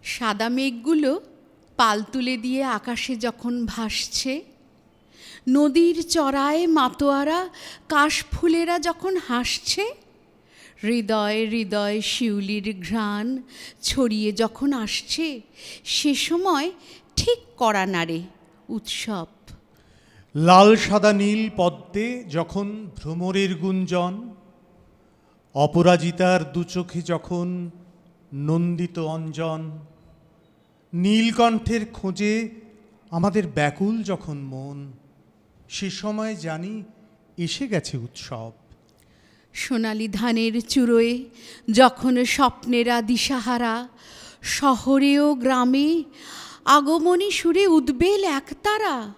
সাদা মেঘগুলো পাল তুলে দিয়ে আকাশে যখন ভাসছে, নদীর চড়ায় মাতোয়ারা কাশফুলেরা যখন হাসছে, হৃদয় হৃদয় শিউলির ঘ্রাণ ছড়িয়ে যখন আসছে, সে সময় ঠিক করা নাড়ে উৎসব। লাল সাদা নীল পদ্মে যখন ভ্রমরের গুঞ্জন, অপরাজিতার দুচোখে যখন নন্দিত অঞ্জন, নীলকণ্ঠের খোঁজে আমাদের ব্যাকুল যখন মন, সে সময় জানি এসে গেছে উৎসব। সোনালি ধানের চুড়োয় যখন স্বপ্নেরা দিশাহারা, শহরে ও গ্রামে আগমনী সুরে উদ্বেল একতারা,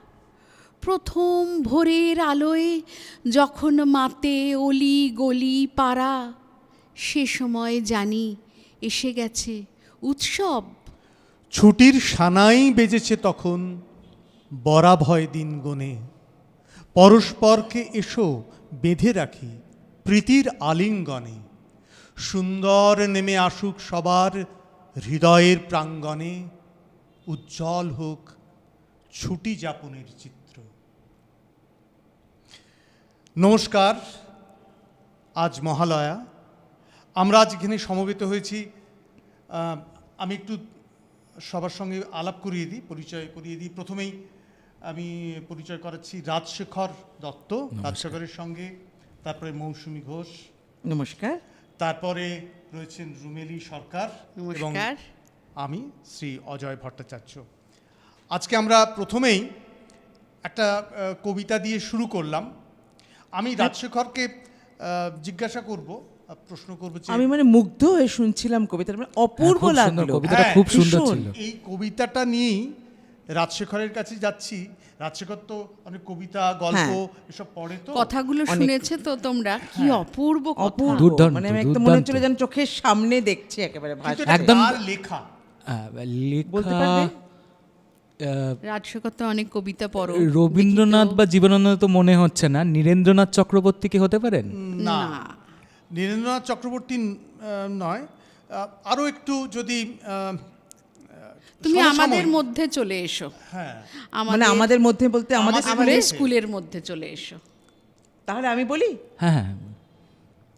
প্রথম ভোরের আলোয় যখন মাতে অলি গলি পাড়া, সে সময় জানি এসে গেছে উৎসব। ছুটির সানাই বেজেছে তখন বরাভয় দিন গনে, পরস্পরকে এসো বেঁধে রাখি প্রীতির আলিঙ্গনে, সুন্দর নেমে আসুক সবার হৃদয়ের প্রাঙ্গণে, উজ্জ্বল হোক ছুটি যাপনের চিত্র। নমস্কার, আজ মহালয়া। আমরা আজ এখানে সমবেত হয়েছি। আমি একটু সবার সঙ্গে আলাপ করিয়ে দিই, পরিচয় করিয়ে দিই। প্রথমেই আমি পরিচয় করাচ্ছি রাজশেখর দত্ত, রাজশেখরের সঙ্গে, তারপরে মৌসুমী ঘোষ, নমস্কার, তারপরে রয়েছেন রুমেলি সরকার এবং নমস্কার। আমি শ্রী অজয় ভট্টাচার্য। আজকে আমরা প্রথমেই একটা কবিতা দিয়ে শুরু করলাম। আমি রাজশেখরকে জিজ্ঞাসা করব, প্রশ্ন করব যে আমি মানে মুগ্ধ হয়ে শুনছিলাম কবিতাটা, মানে অপূর্ব লাগলো। কবিতাটা খুব সুন্দর ছিল। এই কবিতাটা নিয়েই রাজশেখরের কাছে যাচ্ছি। রাজশেখর তো অনেক কবিতা গল্প এসব পড়ে, তো কথাগুলো শুনেছে তো তোমরা, কি অপূর্ব কথা। অপূর্ব, দুর্দান্ত, মানে আমি একদম দুর্দান্ত। মনে হচ্ছিল যেন চোখের সামনে দেখছি একেবারে কিন্তু ভাষা। এটা একদম কার লেখা? বলতে লেখা পারবে? রাজশেখর তো অনেক কবিতা পড়ো। রবীন্দ্রনাথ বা জীবনানন্দ তো মনে হচ্ছে না। নীরেন্দ্রনাথ চক্রবর্তী কি হতে পারেন? না, নীরেন্দ্রনাথ চক্রবর্তী নয়। আরও একটু যদি তুমি সমসাময়িক- আমাদের মধ্যে চলে এসো। হ্যাঁ, মানে আমাদের মধ্যে বলতে আমাদের আমাদের স্কুলে? স্কুলের মধ্যে চলে এসো। তাহলে আমি বলি হ্যাঁ হ্যাঁ,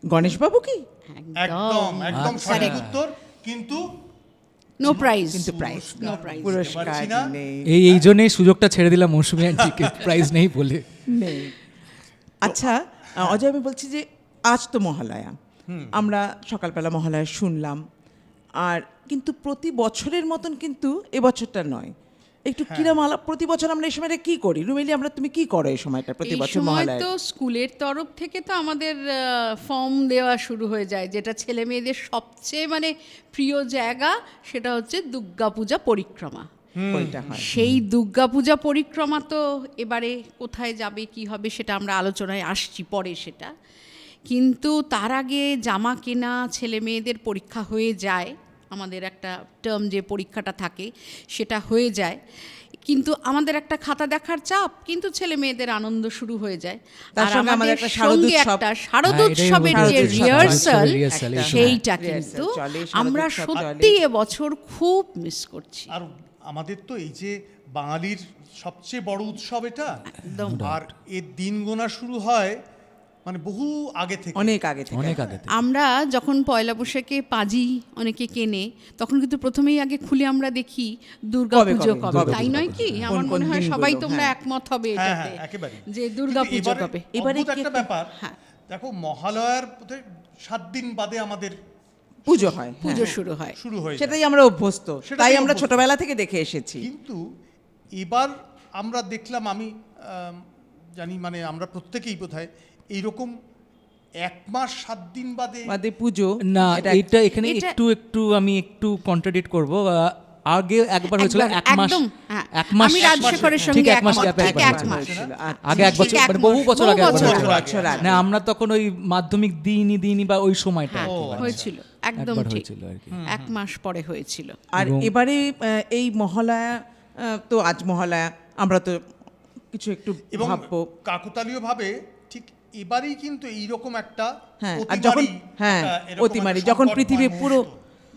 গণেশবাবু কি? একদম একদম আচ্ছা। সঠিক উত্তর, কিন্তু নো প্রাইজ। কিন্তু প্রাইজ নো প্রাইজ। পুরস্কার পারছি না। নেই। এই জন্যই সুযোগটা ছেড়ে দিলাম মৌসুমী আন্টিকে, প্রাইজ নেই বলে। নেই। আচ্ছা অজয়, আমি বলছি যে আজ তো মহালয়া, আমরা সকালবেলা মহালয়া শুনলাম, আর কিন্তু প্রতি বছরের মতন কিন্তু এবছরটা নয়। একটু কিরম প্রতি বছর আমরা এই সময়টা কি করি? রুমেলি, তুমি কি করো এই সময়টা প্রতি এই বছর সময় মহালয়া? তো স্কুলের তরফ থেকে তো আমাদের ফর্ম দেওয়া শুরু হয়ে যায়, যেটা ছেলে মেয়েদের সবচেয়ে মানে প্রিয় জায়গা, সেটা হচ্ছে দুর্গাপূজা পরিক্রমা। ওইটা হয়। সেই দুর্গাপূজা পরিক্রমা তো এবারে কোথায় যাবে কি হবে সেটা আমরা আলোচনায় আসছি পরে সেটা, কিন্তু তার আগে জামা কেনা, ছেলে মেয়েদের পরীক্ষা হয়ে যায়, আমাদের একটা টার্ম যে পরীক্ষাটা থাকে সেটা হয়ে যায়, কিন্তু আমাদের একটা খাতা দেখার চাপ, কিন্তু ছেলে মেয়েদের আনন্দ শুরু হয়ে যায়। তার আর সঙ্গে আমাদের আমাদের একটা সঙ্গে শারদোৎসব। একটা শারদোৎসবের হ্যাঁ, যে এটাই বলতে রিহার্সাল, rehearsal, সেইটা হ্যাঁ, কিন্তু rehearsal চলে, আমরা শারদোৎসব চলে। সত্যি এবছর খুব মিস করছি। আর আমাদের তো এই যে বাঙালির সবচেয়ে বড় উৎসব এটা, একদম। আর এর দিন গোনা শুরু হয় মানে বহু আগে থেকে, অনেক আগে থেকে। অনেক আগে থেকে। আমরা যখন পয়লা বৈশাখে পাজি অনেকে কেনে, তখন কিন্তু প্রথমেই আগে খুলে আমরা দেখি দুর্গাপুজো কবে, কবে, কবে, তাই নয় কি? কোন আমার কোন মনে হয় সবাই দিনগুলো, তোমরা হ্যাঁ। একমত হবে হ্যাঁ এটাতে, হ্যাঁ একেবারে, যে দুর্গাপুজো কিন্তু কবে। এবারে অদ্ভুত কি একটা ব্যাপার, হ্যাঁ। দেখো মহালয়ার বোধহয় 7 দিন বাদে আমাদের পুজো হয়, পুজো হ্যাঁ। শুরু হয়। শুরু হয়ে যায়। সেটাই আমরা অভ্যস্ত, সেটাতেই তাই আমরা অভ্যস্ত। ছোটবেলা থেকে দেখে এসেছি। কিন্তু এবার আমরা দেখলাম, আমি জানি মানে আমরা প্রত্যেকেই বোধহয় এইরকম 1 মাস 7 দিন বাদে বাদে পুজো না, এটা এটা এখানে এটা- একটু আমি একটু কন্ট্রাডিক্ট করব। আগে একবার হয়েছিল একবার, 1 মাস, একদম, হ্যাঁ। 1 মাস, আমি রাজশেখরের সঙ্গে ঠিক 1 মাস একমত, গ্যাপে ঠিক একবার 1 মাস। হয়েছিল। আচ্ছা। আগে 1 বছর, ঠিক এক মানে মাস, বহু বছর আগে বহু একবার বছর হয়েছিল। বছর আগে। না, আমরা তখন ওই মাধ্যমিক দিইনি বা ওই সময়টা হ্যাঁ, আর কি, হয়েছিল, একদম একবার ঠিক। হয়েছিল আর কি। 1 মাস পরে হয়েছিল। আর এবং- এবারে এই মহালয়া, তো আজ মহালয়া, আমরা তো কিছু একটু এবং ভাববো। কাকতালীয় ভাবে ঠিক এবারেই কিন্তু এইরকম একটা হ্যাঁ আর যখন হ্যাঁ অতিমারি যখন পৃথিবী পুরো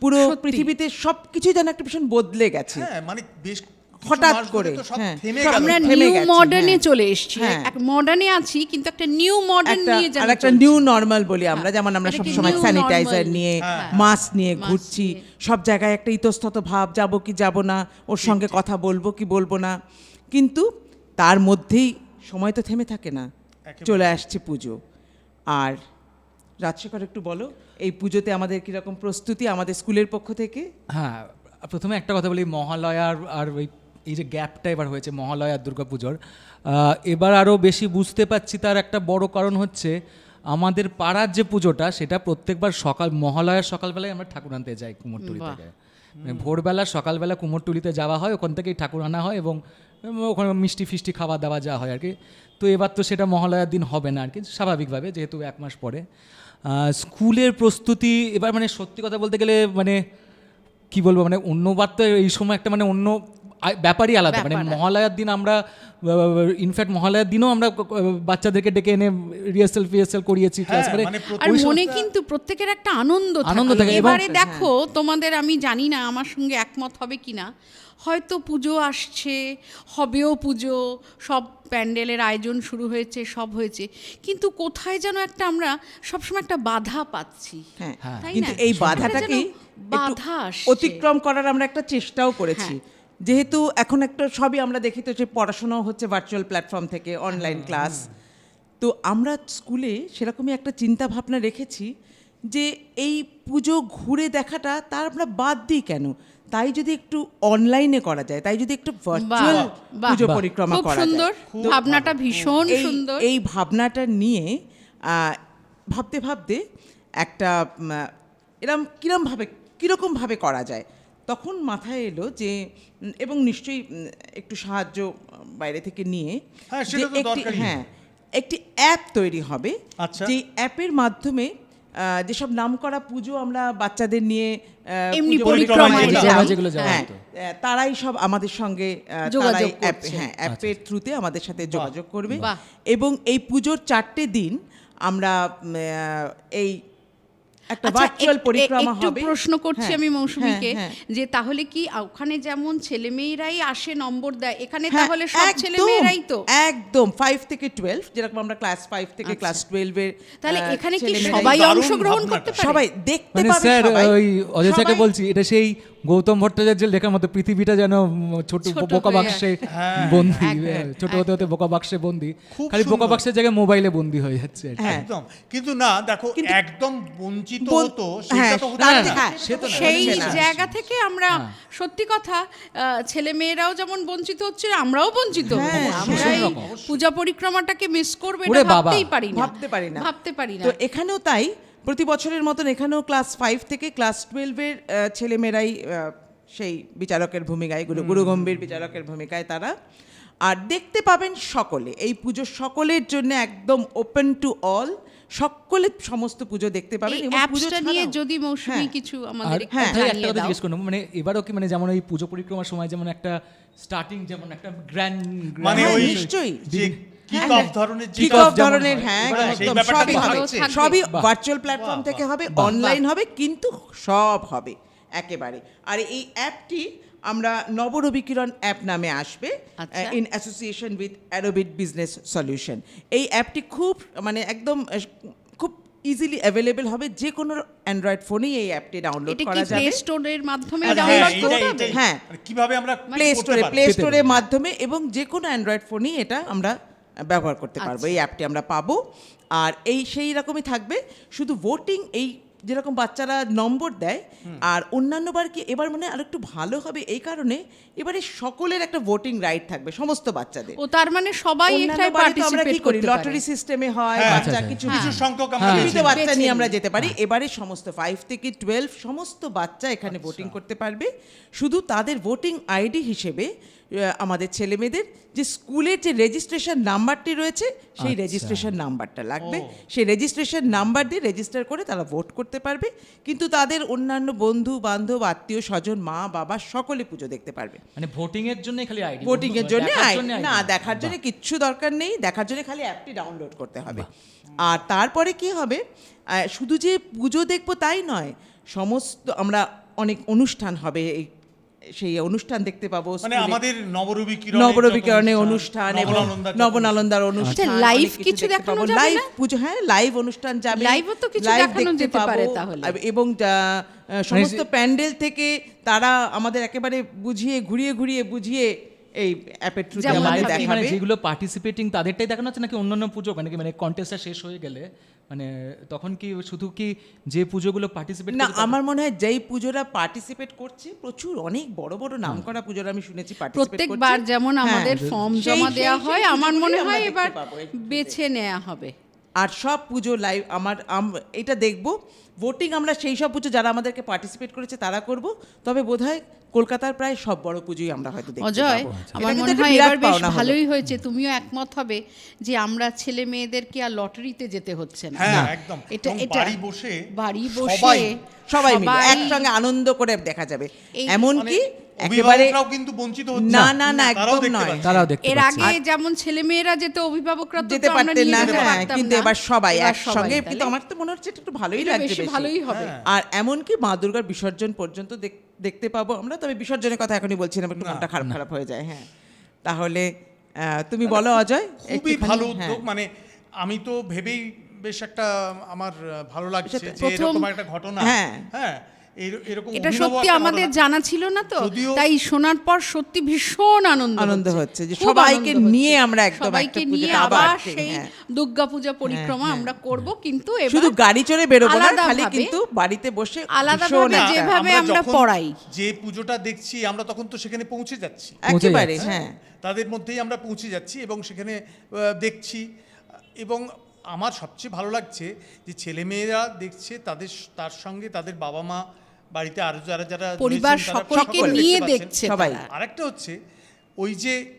সত্যি। পৃথিবীতে সবকিছু যেন একটা ভীষণ বদলে গেছে হ্যাঁ মানে বেশ কিছু হঠাৎ মাস ধরে করে, তো সব হ্যাঁ। থেমে সব গেল। আমরা থেমে নিউ গেছে, মডার্নে হ্যাঁ। চলে এসেছি, হ্যাঁ। এক মডার্নে আছি কিন্তু একটা নিউ মডার্ন একটা নিয়ে যেন আর একটা চলছি। নিউ নর্মাল বলি আমরা, যেমন আমরা এটাকে সবসময় new স্যানিটাইজার normal। নিয়ে হ্যাঁ। মাস্ক নিয়ে mask ঘুরছি, নিয়ে। সব জায়গায় একটা ইতস্তত ভাব, যাব কি যাব না, ওর সঙ্গে কথা বলবো কি বলবো না, কিন্তু তার মধ্যেই সময় তো থেমে থাকে না, একেবারে। চলে আসছে পুজো। আর রাজশেখর একটু বলো এই পুজোতে আমাদের কিরকম প্রস্তুতি আমাদের স্কুলের পক্ষ থেকে? হ্যাঁ, প্রথমে একটা কথা বলি, মহালয়া আর এই যে গ্যাপটা এবার হয়েছে মহালয়া আর দুর্গাপুজোর, এবার আরও বেশি বুঝতে পারছি। তার একটা বড় কারণ হচ্ছে আমাদের পাড়ার যে পুজোটা সেটা প্রত্যেকবার মহালয়ার সকালবেলায় আমরা ঠাকুর আনতে যাই কুমোরটুলি বাহ। থেকে। মানে ভোরবেলা সকালবেলা কুমোরটুলিতে যাওয়া হয়, ওখান থেকেই ঠাকুর আনা হয় এবং ওখানে মিষ্টি ফিষ্টি খাওয়া দাওয়া যা হয় আর কি। তো এবার তো সেটা মহালয়ার দিন হবে না আর কি, স্বাভাবিকভাবে, যেহেতু 1 মাস পরে। স্কুলের প্রস্তুতি এবার মানে সত্যি কথা বলতে গেলে মানে কি বলবো, মানে অন্যবার তো এই সময় একটা মানে অন্য ব্যাপারই আলাদা। মানে ব্যাপার। মহালয়ার দিন আমরা ইনফ্যাক্ট মহালয়ার দিনও আমরা বাচ্চাদেরকে ডেকে এনে রিহার্সাল করিয়েছি ক্লাস হ্যাঁ, করে। মানে আর মনে কিন্তু প্রত্যেকের একটা আনন্দ আনন্দ থাকে। থাকে এবং- এবারে দেখো তোমাদের, আমি জানি না আমার সঙ্গে একমত হবে কিনা, হয়তো পুজো আসছে, হবেও পুজো, সব প্যান্ডেলের আয়োজন শুরু হয়েছে, সব হয়েছে, কিন্তু কোথায় যেন একটা আমরা সবসময় একটা বাধা পাচ্ছি। হ্যাঁ, তাই কিন্তু না? এই একটা বাধাটাকে যেন বাধা আসছে। অতিক্রম করার আমরা একটা চেষ্টাও করেছি, যেহেতু এখন একটা সবই আমরা দেখি তো যে পড়াশোনাও হচ্ছে ভার্চুয়াল প্ল্যাটফর্ম থেকে, অনলাইন ক্লাস। তো আমরা স্কুলে সেরকমই একটা চিন্তা ভাবনা রেখেছি যে এই পুজো ঘুরে দেখাটা তার আমরা বাদ দিই কেন, তাই যদি একটু অনলাইনে করা যায়, তাই যদি একটু ভার্চুয়াল বাহ, পুজো বাহ। পরিক্রমা খুব করা সুন্দর, যায়। ভাবনাটা ভীষণ সুন্দর। এই ভাবনাটা নিয়ে ভাবতে ভাবতে একটা কীরকমভাবে করা যায়, তখন মাথায় এলো যে এবং নিশ্চয়ই একটু সাহায্য বাইরে থেকে নিয়ে হ্যাঁ, যে সেটা তো দরকারই। একটি অ্যাপ তৈরি হবে, আচ্ছা। যে অ্যাপের মাধ্যমে যেসব নামকরা পুজো আমরা বাচ্চাদের নিয়ে এমনি পুজো পরিক্রমায় যেতাম, যেগুলো যাওয়া হ্যাঁ, হতো। তারাই সব আমাদের সঙ্গে যোগাযোগ তারাই অ্যাপ, করছে। হ্যাঁ, অ্যাপের থ্রুতে আমাদের সাথে যোগাযোগ করবে। বাহ। এবং এই পুজোর 4টে দিন আমরা এই একটা আচ্ছা, ভার্চুয়াল একটু পরিক্রমা হবে। প্রশ্ন করছি হ্যাঁ, আমি মৌসুমীকে, হ্যাঁ, যে তাহলে কি ওখানে যেমন ছেলেমেয়েরাই আসে নম্বর দেয়, এখানে হ্যাঁ, তাহলে সব একদম, ছেলেমেয়েরাই তো? একদম 5 থেকে 12, যেরকম আমরা ক্লাস 5 থেকে ক্লাস 12 এর তাহলে এখানে কি ছেলেমেয়েরাই- সবাই দারুণ অংশগ্রহণ ভাবনাটা। করতে পারে? সবাই দেখতে মানে পাবে, স্যার সবাই ওই অজয় স্যারকে সবাই- বলছি, এটা সেই গৌতম ভট্টাচার্যের লেখার মতো, পৃথিবীটা যেন ছোট ছোট বোকা হয়ে বাক্সে বন্দি, একদম, ছোট হতে হতে বোকা বাক্সে বন্দি, খুব খালি বোকা সুন্দর। বাক্সের জায়গায় মোবাইলে বন্দি হয়ে যাচ্ছে আর কি। হ্যাঁ। একদম, কিন্তু না দেখো কিন্তু- একদম বঞ্চিত বন- হতো হ্যাঁ, সেটা তো হতো তার না। থেকে- হ্যাঁ, সে তো না। সেই হচ্ছে না। জায়গা থেকে আমরা সত্যি কথা, ছেলে মেয়েরাও যেমন বঞ্চিত হচ্ছে, আমরাও বঞ্চিত হচ্ছি। হ্যাঁ, আমরা ভীষণ এই রকম। পূজা পরিক্রমাটাকে মিস করবে, ওরে এটা বাবা, ভাবতেই পারি না, ভাবতে পারি না। ভাবতে পারি না। তো এখানেও তাই, প্রতি বছরের মতন এখানেও ক্লাস 5 থেকে ক্লাস 12 এর ছেলেমেয়েরাই সেই বিচারকের ভূমিকায়, গুরুগম্ভীর বিচারকের ভূমিকায় তারা। আর দেখতে পাবেন সকলে, এই পুজো সকলের জন্য একদম ওপেন টু অল, সকলে সমস্ত পুজো দেখতে পাবেন। এই এবং পুজো অ্যাপসটা নিয়ে ছাড়াও- যদি মৌসুমী হ্যাঁ। কিছু আর আমাদের একটু হ্যাঁ, ভাই, একটা জানিয়ে কথা দাও। জিজ্ঞেস করবো, মানে এবারও কি মানে যেমন এই পুজো পরিক্রমার সময় যেমন একটা স্টার্টিং, যেমন একটা গ্র্যান্ড মানে হ্যাঁ, ওই নিশ্চয়ই। যে কিক অফ ধরনের যে কিক কাজ অফ যেমন ধরনের, হয়, হ্যাঁ, এবারে সেই একদম ব্যাপারটা সবই তো হবে, থাকছে। থাকবে। সবই বাহ। ভার্চুয়াল প্ল্যাটফর্ম বাহ, থেকে বাহ, হবে, বাহ। অনলাইন হবে, কিন্তু সব হবে একেবারে। আর এই অ্যাপটি আমরা নবরবিকিরণ অ্যাপ নামে আসবে, আচ্ছা। In association with Adobit business solution. এই অ্যাপটি খুব মানে একদম খুব ইজিলি অ্যাভেলেবল হবে, যে কোনো অ্যান্ড্রয়েড ফোনেই এই অ্যাপটি ডাউনলোড এটা কি করা প্লে যাবে। স্টোরের মাধ্যমে আচ্ছা, ডাউনলোড হ্যাঁ, করতে এইটাই- হবে? এইটাই। হ্যাঁ। মানে কিভাবে আমরা প্লে করতে স্টোরে, পারবো? প্লে পেতে স্টোরের পারি। মাধ্যমে, এবং যে কোনো অ্যান্ড্রয়েড ফোনেই এটা আমরা ব্যবহার করতে পারবো। এই অ্যাপটি আমরা পাবো। আর এই সেই রকমই থাকবে, শুধু ভোটিং, এই যেরকম বাচ্চারা নম্বর দেয়, আর অন্যান্য বার কি এবার মানে আর একটু ভালো হবে এই কারণে, এবারে সকলের একটা ভোটিং রাইট থাকবে, সমস্ত বাচ্চাদের। ও তার মানে সবাই অন্যান্য এটাই বারে তো আমরা কি পার্টিসিপেট করি, করতে লটারি পারে। সিস্টেমে হয়, হ্যাঁ, বাচ্চা আচ্ছা, কিছু কিছু কিছু সংখ্যক আমরা হ্যাঁ, সীমিত বেছে বাচ্চা বেছে নিয়ে নিই। আমরা যেতে পারি। এবারে সমস্ত 5 থেকে 12 সমস্ত বাচ্চা এখানে ভোটিং করতে পারবে। শুধু তাদের ভোটিং আইডি হিসেবে আমাদের ছেলেমেয়েদের যে স্কুলের যে রেজিস্ট্রেশন নাম্বারটি রয়েছে সেই আচ্ছা। রেজিস্ট্রেশন নাম্বারটা লাগবে। সেই রেজিস্ট্রেশন নাম্বার দিয়ে রেজিস্টার করে তারা ভোট করতে পারবে, কিন্তু তাদের অন্যান্য বন্ধু বান্ধব আত্মীয় স্বজন মা বাবা সকলে পুজো দেখতে পারবে। মানে ভোটিং এর জন্য খালি আইডি, ভোটিং এর জন্য না, ID দেখার জন্য কিচ্ছু দরকার নেই, দেখার জন্য খালি অ্যাপটি ডাউনলোড করতে হবে। আর তারপরে কি হবে, শুধু যে পুজো দেখবো তাই নয়, সমস্ত আমরা অনেক অনুষ্ঠান হবে, সেই অনুষ্ঠান দেখতে পাবো। মানে স্কুলে আমাদের নবরবিকরণের অনুষ্ঠান এবং নবনালন্দার অনুষ্ঠান, আচ্ছা, live অনেক কিছু দেখতে দেখানো পাবো। যাবে লাইভ না? পুজো, হ্যাঁ লাইভ অনুষ্ঠান যাবে, Live-ও তো কিছু live দেখানো দেখতে যেতে পারে পাবো। তাহলে। এবং সমস্ত প্যান্ডেল থেকে তারা আমাদের একেবারে ঘুরিয়ে বুঝিয়ে এই অ্যাপের থ্রুতে যেমন আমাদের ভাবে, দেখাবে। যেগুলো পার্টিসিপেটিং তাদেরটাই দেখানো হচ্ছে নাকি অন্যান্য পুজো, মানে কি মানে কন্টেস্টটা শেষ হয়ে গেলে মানে তখন কি শুধু কি যে পুজোগুলো পার্টিসিপেট না, আমার মনে হয় যেই পুজোরা পার্টিসিপেট করছে, প্রচুর অনেক বড় বড় নামকরা পুজোরা আমি শুনেছি পার্টিসিপেট করছে। প্রত্যেকবার যেমন আমাদের ফর্ম জমা দেওয়া হয়, আমার মনে হয় পুজোগুলি এবার আমরা দেখতে পাবো এই পুজোতে। বেছে নেওয়া হবে। আর সব পুজো লাইভ এটা দেখব। ভোটিং আমরা সেই সব পুজো যারা আমাদেরকে পার্টিসিপেট করেছে তারা করব, তবে বোধহয় কলকাতার প্রায় সব বড় পুজোই আমরা হয়তো দেখতে অজয়, পাবো। আমার এটা কিন্তু মনে একটা হয় বিরাট এবার বেশ পাওনা হলো। ভালোই হয়েছে, তুমিও একমত হবে যে আমরা ছেলে মেয়েদেরকে আর লটারিতে যেতে হচ্ছে না। হ্যাঁ একদম, এটা- এবং এটা- বাড়ি বসে সবাই সবাই মিলে একসঙ্গে আনন্দ করে দেখা যাবে। এই এমনকি মানে একেবারে অভিভাবকরাও কিন্তু বঞ্চিত হচ্ছে না, তারাও একদম দেখতে নয়। পাচ্ছে। তারাও দেখতে এর পাচ্ছে। আগে যেমন ছেলেমেয়েরা যেত, অভিভাবকরা তো যেতে আমরা পারতেন নিয়ে না, যেতে হ্যাঁ, পারতাম কিন্তু না। এবার সবাই এবার একসঙ্গে, সবাই, কিন্তু তাহলে আমার তো মনে হচ্ছে এটা একটু ভালোই এটা লাগছে বেশি বেশি। ভালোই হবে। আর এমনকি মা দুর্গার বিসর্জন পর্যন্ত দেখতে পাবো আমরা, তবে বিসর্জনের কথা এখনই বলছি না, একটু মনটা খারাপ হয়ে যায়। হ্যাঁ, তাহলে তুমি বলো অজয়। খুবই একটুখানি, ভালো হ্যাঁ। উদ্যোগ, মানে আমি তো ভেবেই বেশ একটা আমার ভালো লাগছে যে প্রথম- এরকম একটা ঘটনা, হ্যাঁ। হ্যাঁ এরকম এটা অভিনব সত্যি একটা আমাদের ঘটনা। জানা ছিল না তো, যদিও- তাই শোনার পর সত্যি ভীষণ আনন্দ হচ্ছে যে খুব সবাইকে আনন্দ হচ্ছে। নিয়ে আমরা একদম সবাইকে একটা নিয়ে পুজোটা আবার আবার সেই হ্যাঁ। দুর্গা পূজা পরিক্রমা আমরা করব, কিন্তু এবার শুধু গাড়ি চড়ে বেরোবো না, আলাদাভাবে- খালি কিন্তু বাড়িতে বসে আলাদাভাবে ভীষণ একটা- যেভাবে আমরা যখন পড়াই। যে পুজোটা দেখছি আমরা তখন তো সেখানে পৌঁছে যাচ্ছি, একেবারে হ্যাঁ। তাদের মধ্যেই আমরা পৌঁছে যাচ্ছি এবং সেখানে দেখছি। এবং আমার সবচেয়ে ভালো লাগছে যে ছেলেমেয়েরা দেখছে, তার সঙ্গে তাদের বাবা মা, বাড়িতে আরো যারা যারা পরিবার রয়েছেন তারা সকলকে সকলে নিয়ে দেখতে পাচ্ছেন। দেখছে সবাই। তারা। আরেকটা হচ্ছে ওই যে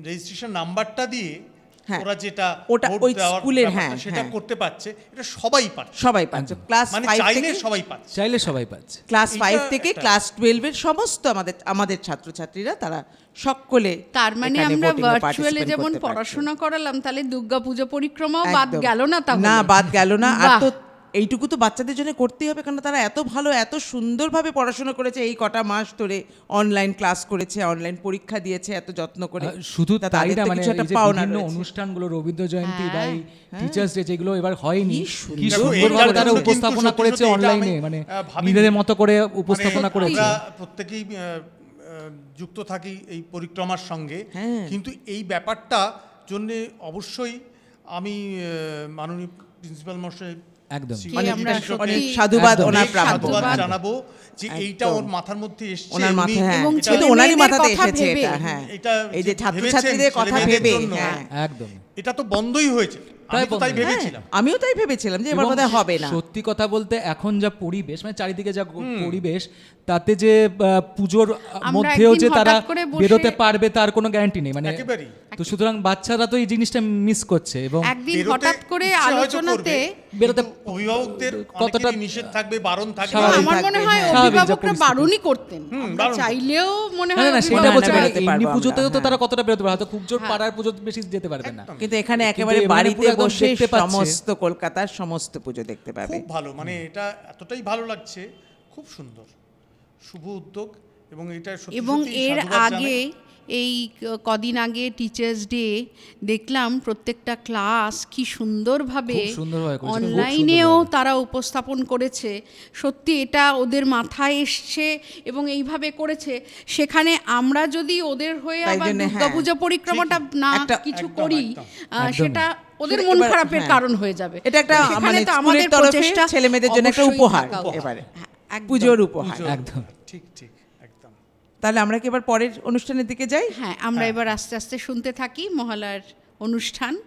রেজিস্ট্রেশন নাম্বারটা দিয়ে হ্যাঁ। ওরা যেটা ওটা ভোট ওই দেওয়ার স্কুলের, ব্যাপারটা হ্যাঁ, সেটা হ্যাঁ। করতে পারছে, এটা সবাই পাচ্ছে, সবাই পাচ্ছে ক্লাস মানে 5 চাইলে থেকে সবাই পাচ্ছে। চাইলে সবাই পাচ্ছে। ক্লাস এইটা 5 থেকে একটা- ক্লাস 12 এর সমস্ত আমাদের ছাত্রছাত্রীরা তারা সকলে তার মানে এখানে আমরা voting এ ভার্চুয়ালি participate যেমন করতে পারছে। পড়াশোনা করালাম, তাহলে দুর্গা পূজা পরিক্রমাও বাদ একদম। গেল না তাহলে। না, বাদ গেল না। আর বাহ। তো এইটুকু তো বাচ্চাদের জন্য করতেই হবে, কারণ তারা এত ভালো এত সুন্দরভাবে পড়াশোনা করেছে, এই কটা মাস ধরে অনলাইন ক্লাস করেছে, অনলাইন পরীক্ষা দিয়েছে এত যত্ন করে। শুধু তা তাই তাদের না, তো মানে কিছু একটা এই যে পাওনা বিভিন্ন রয়েছে। অনুষ্ঠানগুলো, রবীন্দ্র জয়ন্তী বা হ্যাঁ, টিচার্স ডে যেগুলো এবার হয়নি, কি কি সুন্দর। সুন্দরভাবে এটার তারা জন্য কিন্তু উপস্থাপনা সত্যি করেছে সত্যি এটা অনলাইনে, আমি, মানে ভাবিনি। নিজেদের মতো করে উপস্থাপনা মানে করেছে। আমরা প্রত্যেকেই যুক্ত থাকি এই পরিক্রমার সঙ্গে, হ্যাঁ। কিন্তু এই ব্যাপারটা জন্য অবশ্যই আমি মাননীয় প্রিন্সিপাল মশাই একদম। কি মানে আমরা এটার সত্যি অনেক সাধুবাদ একদম। ওনার অনেক প্রাপ্য। সাধুবাদ সাধুবাদ। জানাবো যে একদম। এইটা ওর মাথার মধ্যে এসছে, ওনার মাথায়, হ্যাঁ, এবং এটা- কিন্তু ওনারই ছেলেমেয়েদের মাথাতে কথা এসেছে ভেবে। এটা, হ্যাঁ, এটা এই যে যে ছাত্রছাত্রীদের ভেবেছেন কথা ছেলেমেয়েদের ভেবে, জন্য, হ্যাঁ। একদম। এটা তো বন্ধই হয়েছে, আমি তো তাই বন্ধ। ভেবেছিলাম। হ্যাঁ, আমিও তাই ভেবেছিলাম যে এবার এবং বোধহয় হবে না। সত্যি কথা বলতে এখন যা পরিবেশ, মানে চারিদিকে যা পরিবেশ, তাতে যে পুজোর মধ্যেও একদিন যে তারা হঠাৎ করে বসে- বেরোতে পারবে তার কোনো গ্যারান্টি নেই, মানে একেবারেই। তো সুতরাং বাচ্চারা তো এই জিনিসটা মিস করছে। এবং একদিন বেরোতে হঠাৎ করে ইচ্ছে হয়তো আলোচনাতে করবে, বেরোতে কিন্তু অভিভাবকদের কতটা কতটা নিষেধ থাকবে, বারণ থাকবে। স্বাভাবিক আমার মনে থাকবে, হয় হ্যাঁ। স্বাভাবিক যা অভিভাবকরা পরিস্থিতি। বারণই করতেন, আমরা বারণ। চাইলেও মনে না হয় না, সেটা অভিভাবকরা- বলছে না, বেরোতে এমনি পারবো পুজোতেও তো আমরা, তারা কতটা বেরোতে পারে, হয়তো খুব জোর পাড়ার পুজো বেশি যেতে পারবে না। কিন্তু এখানে একেবারে এবারে বাড়িতে পুরো একদম বসে দেখতে পাচ্ছে। সমস্ত কলকাতার সমস্ত পুজো দেখতে পাবে। খুব ভালো, মানে এটা এতটাই ভালো লাগছে, খুব সুন্দর, শুভ উদ্যোগ। এবং এটা সত্যি এবং সত্যি এর সাধুবাদ আগে জানাই। এই কদিন আগে টিচার্স ডে দেখলাম প্রত্যেকটা ক্লাস কি সুন্দরভাবে খুব সুন্দরভাবে করেছে, খুব অনলাইনেও সুন্দরভাবে। তারা উপস্থাপন করেছে। সত্যি এটা ওদের মাথায় এসছে এবং এইভাবে করেছে। সেখানে আমরা যদি ওদের হয়ে তাই আবার জন্যে, হ্যাঁ, দুর্গাপূজা পরিক্রমাটা না কিছু একদম, করি, একদম। সেটা ওদের সেটা মন এবার- খারাপের হ্যাঁ। কারণ হয়ে যাবে। এটা একটা সেখানে মানে তো স্কুলের আমাদের তরফে প্রচেষ্টা ছেলেমেয়েদের জন্য একটা অবশ্যই উপহার থাকা উচিত। এবারে, হ্যাঁ, একদম। পুজোর উপহার। পুজোর একদম। ঠিক ঠিক একদম। তাহলে আমরা কি এবার পরের অনুষ্ঠানের দিকে যাই? হ্যাঁ, আমরা এবার আস্তে আস্তে শুনতে থাকি মহালয়ার অনুষ্ঠান।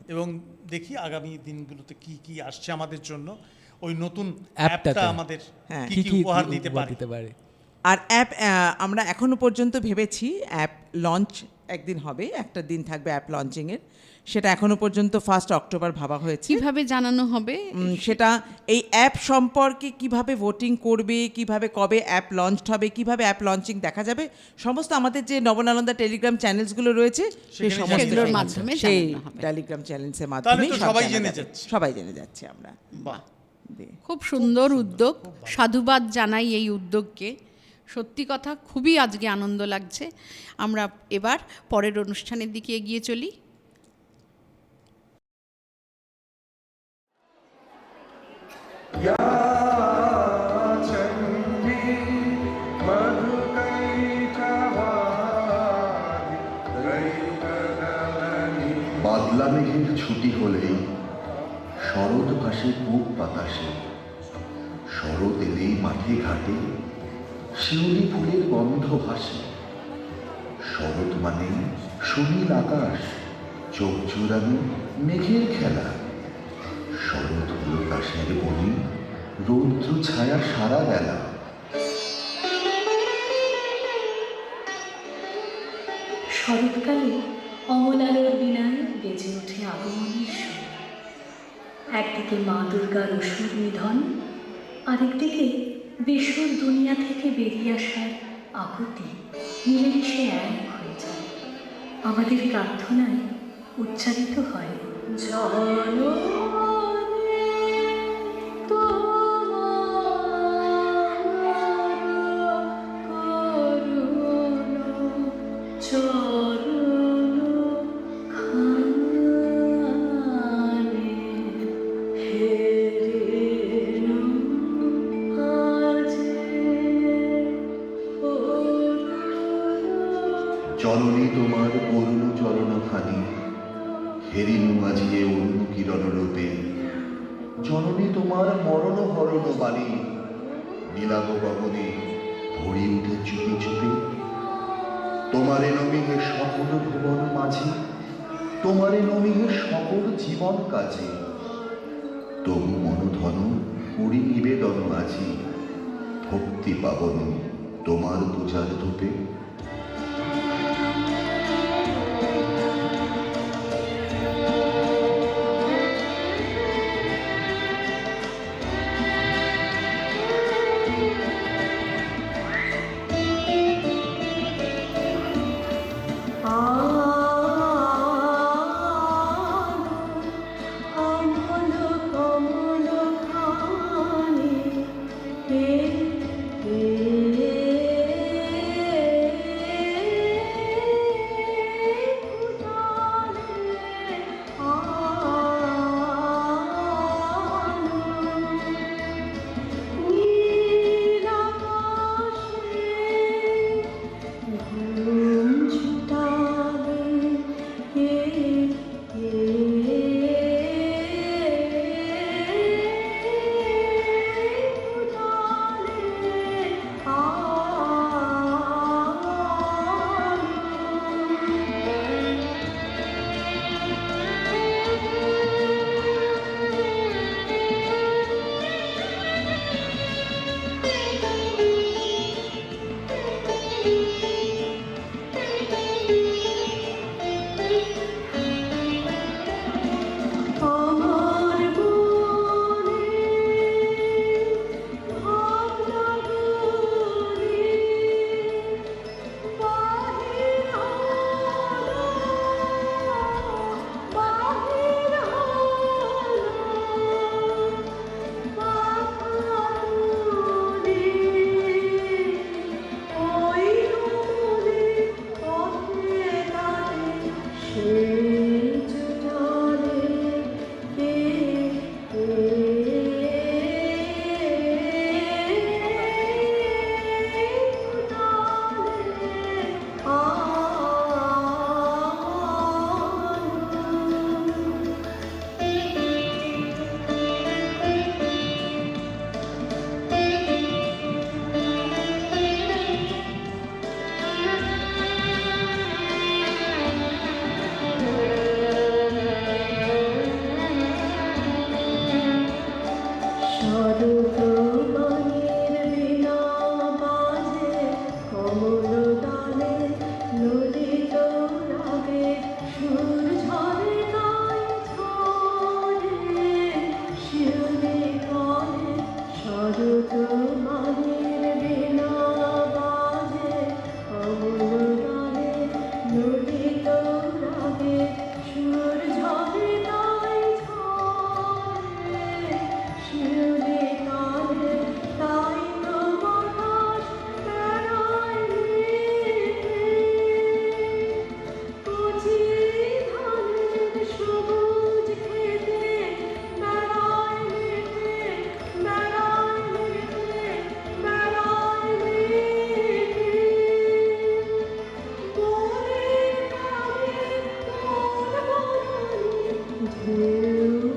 এবং দেখি আগামী দিনগুলোতে কি কি আসছে আমাদের জন্য, ওই নতুন অ্যাপটাতে। অ্যাপটা আমাদের হ্যাঁ। কি কি উপহার দিতে পারে। পারে। আর অ্যাপ আমরা এখনো পর্যন্ত ভেবেছি অ্যাপ লঞ্চ একদিন হবে, একটা দিন থাকবে অ্যাপ লঞ্চিংয়ের, সেটা এখনো পর্যন্ত 1 অক্টোবর ভাবা হয়েছে। কিভাবে জানানো হবে? সেটা এই অ্যাপ সম্পর্কে কিভাবে ভোটিং করবে, কিভাবে কবে অ্যাপ লঞ্চ হবে, কিভাবে অ্যাপ লঞ্চিং দেখা যাবে, সমস্ত আমাদের যে নবনালন্দা টেলিগ্রাম চ্যানেলসগুলো রয়েছে সেই সমস্ত সেগুলোর মাধ্যমে সেই জানানো হবে। টেলিগ্রাম চ্যানেলসের তাহলে মাধ্যমে তো সব সবাই জানা জেনে যাবে। যাচ্ছে। সবাই জেনে যাচ্ছে আমরা। বাহ, খুব সুন্দর উদ্যোগ, সাধুবাদ জানাই এই উদ্যোগকে। সত্যি কথা খুবই আজকে আনন্দ লাগছে। আমরা এবার পরের অনুষ্ঠানের দিকে এগিয়ে চলি। বাদলা মেঘের ছুটি হলেই শরৎ ভাসে পূব বাতাসে, শরৎ এলেই মাঠে ঘাটে শিউলি ফুলের গন্ধ ভাসে। শরৎ মানে সুনীল আকাশ, চোখ জোড়ানো মেঘের খেলা। শরৎ হলো কাশের বনে, রৌদ্র ছায়া সারা বেলা। শরৎকালে অমলালোর বীণায় বেজে ওঠে আগমনের সুর। একদিকে মা দুর্গার অসুর নিধন, আরেকদিকে বেসুর দুনিয়া থেকে বেরিয়ে আসার আকুতি মিলেমিশে এক হয়ে যায়। আমাদের প্রার্থনায় উচ্চারিত হয় জননী জননী তোমার করুণ চরণখানি হেরিনু আজিয়ে অরুণ কিরণ রূপে। জননী তোমার মরণ হরণ বাণী নীলাভ গগনে ভরি উঠে চুপি চুপি। তোমারে নমিহে সকল ভুবন মাঝি, তোমারে নমিহে সকল জীবন কাজে। তবু মনোধন করি নিবেদন আজি, ভক্তি পাবন তোমার পূজার ধূপে।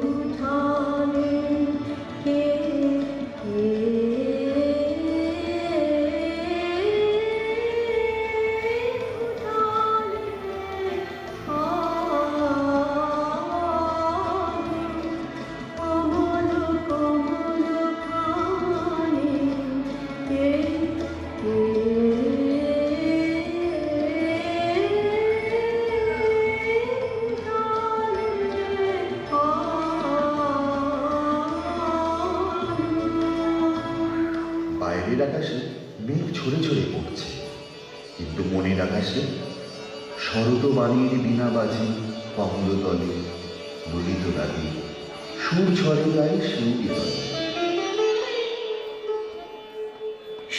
উঠানে কে কমল কমল খানে কে বাইরের আকাশে মেঘ ঝরে ঝরে পড়ছে, কিন্তু মনের আকাশে শরতবাণীর বীণা বাজে কমলতলে ললিত রাগে সুর ঝরে গায়ে শিউলি তলে।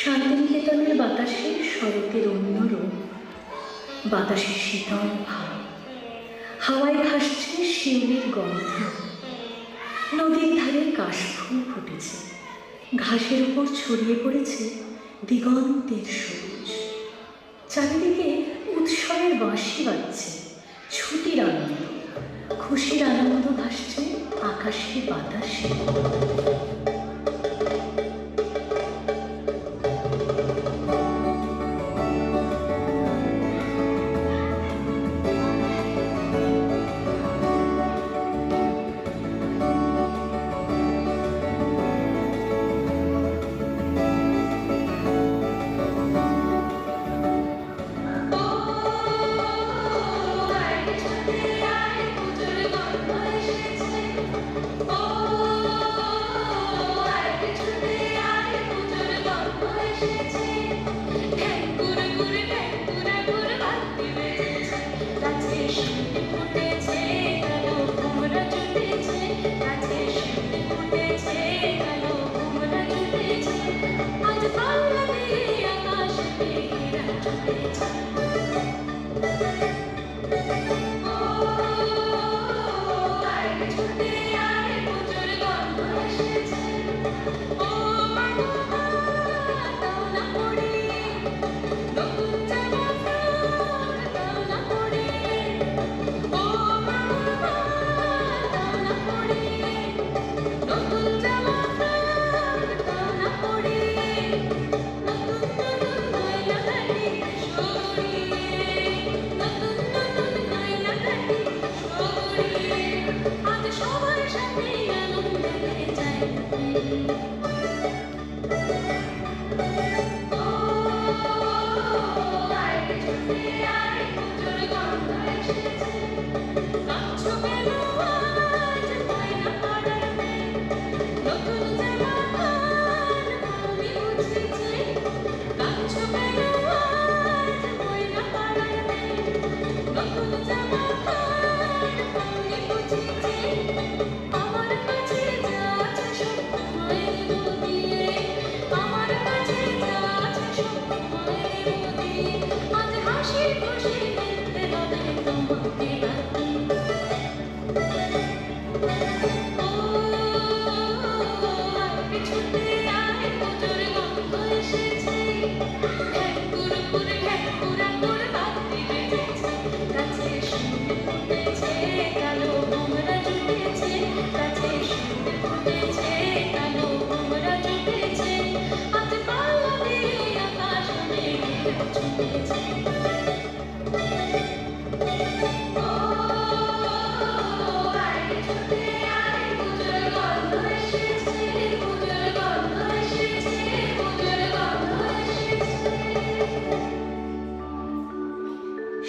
শান্তিনিকেতনের বাতাসে শরতের অন্য রূপ, বাতাসে শীতল ভাব, হাওয়ায় ভাসছে শিউলির গন্ধ, নদীর ধারে কাশফুল ফুটেছে, ঘাসের উপর ছড়িয়ে পড়েছে দিগন্তের সবুজ, চারিদিকে উৎসবের বাঁশি বাজছে, ছুটির আনন্দ, খুশির আনন্দ ভাসছে আকাশে বাতাসে।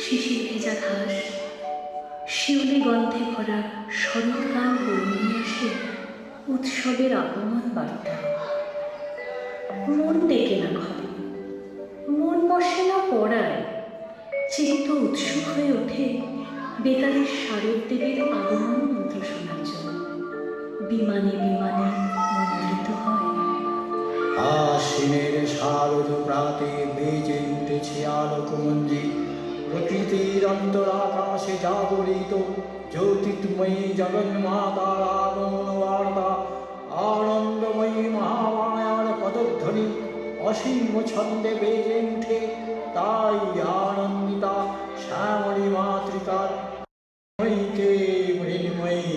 শিশির ভেজা ঘাস, শিউলি গন্ধে ভরা শরৎকাল বয়ে নিয়ে আসে উৎসবের আগমন বার্তা। মন ডেকে না ঘরে, মন বসে না পড়ায়, চিত্ত উৎসুক হয়ে ওঠে বেতারের শারদ দেবীর আগমন মন্ত্র শোনার জন্য। বিমানে বিমানে মন্ত্রিত হয়। আশ্বিনের শারদ প্রাতে বেজে উঠেছে আলোকমঞ্জি, প্রকৃতির অন্তরাকাশে জাগরিত জ্যোতির্ময়ী জগন্মাতার আগমন বার্তা। আনন্দময়ী মহামায়ার পদধ্বনি অসীম ছন্দে বেজে উঠে, তাই আনন্দিতা শ্যামলী মাতৃকার ময়ীকে মৃন্ময়ী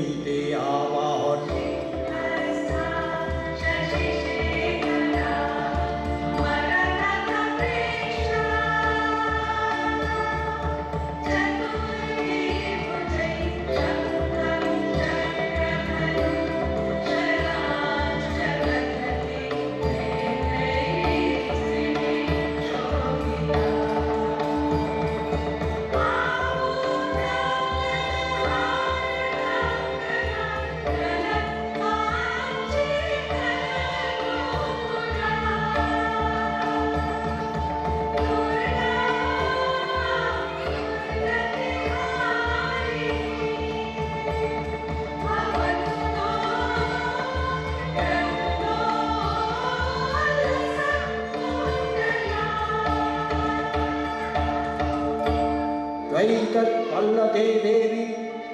प्रह्लते देवी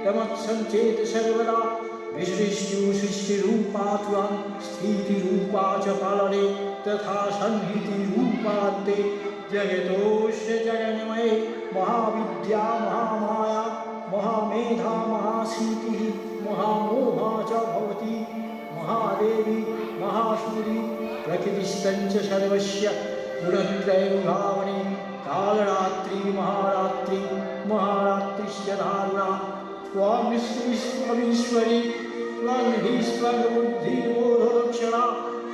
तमत्सञ्चेत सर्वदा विसृष्टि सृष्टिरूपा त्वं स्थितिरूपा च पालने तथा संहितिरूपान्ते जगतोऽस्य जगन्मये महाविद्या महामाया महामेधा महासीतिः महामोहा च भवति महादेवी महाशूरी प्रकृतिस्तञ्च सर्वस्य गुणत्रयविभावने कालरात्रि महारात्रि महारात्रिश्च दारुणा त्वां विश्वेश्वरी त्वं हि स्वबुद्धिबोधलक्षणा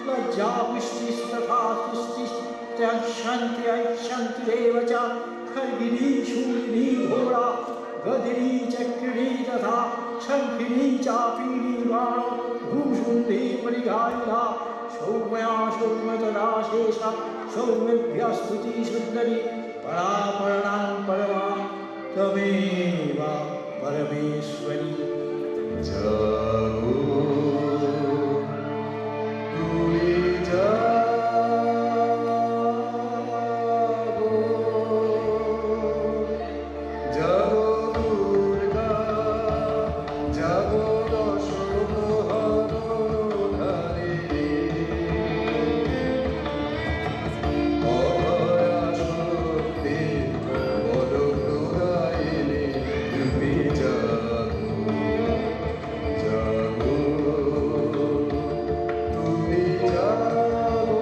लज्जा पुष्टिस्तथा तुष्टिश्चक्षन्ति ऐक्षन्तिरेव च खड्गिनी शूलिनी घोरा गदिनी चक्रिणी तथा शङ्खिनी चापीनी बाणो भूषुण्डी परिघायुधा सौम्या सौम्यतदा शेषा सौम्यभ्यस्तुति सुन्दरी परापरणां परमा त्वमेव परमेश्वरी जागो তুমি জাগো জাগো দুর্গা জাগো দশ প্রহরধারিণী অভয়া শক্তি বরদায়িনী তুমি জাগো জাগো তুমি জাগো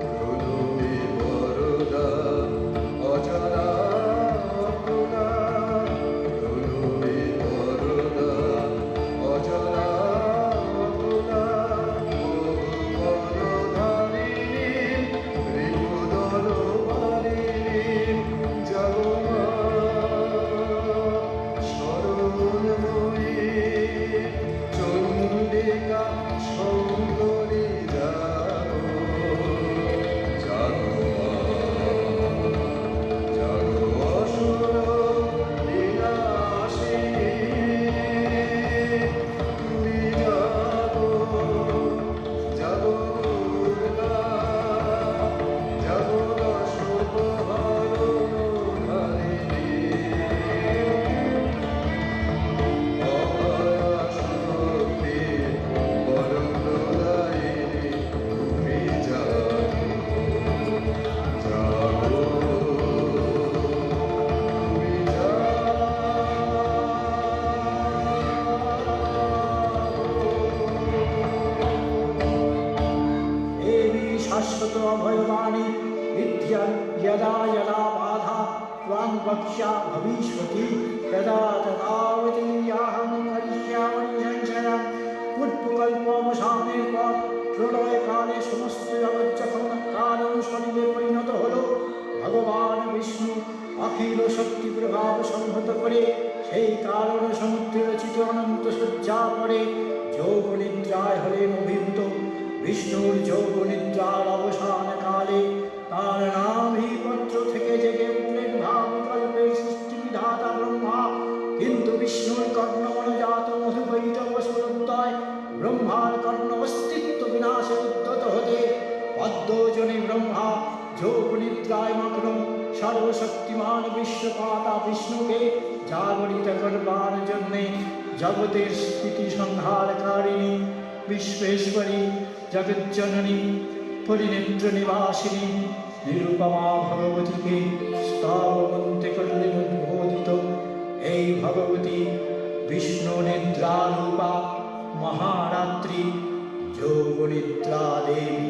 প্রণবী বরদা অজানা অপনা প্রণবী বরদা অজানা অপনা বরধারিণী রিপুদলবারিণী জাগো মা শরণময়ী চন্ডিকা সৌন্দরী জাগো জাগো মা জাগো অসুর বিনাশিনী তুমি জাগো জাগো দুর্গা জাগো দশ প্রহরধারিণী অভয়া শক্তি বরদায়িনী তুমি জাগো জাগো তুমি देवी शाश्वत अभयवाणी विद्या यदा यदा बाधा त्वां वक्ष्या भविष्यति तदा तदावतीर्याहं हरिष्यामि संशयम् উৎপকল্পবসানের পর প্রলয়কালে সমস্ত জগৎ যখন কালো শরীরে পরিণত হলো ভগবান বিষ্ণু অখিল শক্তি প্রভাব সংহত করে সেই কারণ সমুদ্রে রচিত অনন্ত শয্যা পরে যোগনিদ্রায় হলেন অভিভূত বিষ্ণুর যোগনিদ্রার অবসান কালে তার নাভিপত্র থেকে জেগে উঠলেন ভাবিকল্পের সৃষ্টি বিধাতা ব্রহ্মা কিন্তু বিষ্ণুর কর্ণমনজাত মধুবৈতব স্বরূপদয় ব্রহ্মার কর্ণ অস্তিত্ব বিনাশে উদ্যত হতে পদ্মজনে ব্রহ্মা যোগনিদ্রায় মগ্ন সর্বশক্তিমান বিশ্বপাতা বিষ্ণুকে জাগরিত করবার জন্যে জগতের স্থিতি সংহারকারিণী বিশ্বেশ্বরী জগজ্জননী পরিনেত্র নিবাসিনী নিরুপমা ভগবতীকে স্তবমন্ত্রে করলেন উদ্বোধিত এই ভগবতী বিষ্ণু নিদ্রারূপা মহারাত্রি যোগনিদ্রা দেবী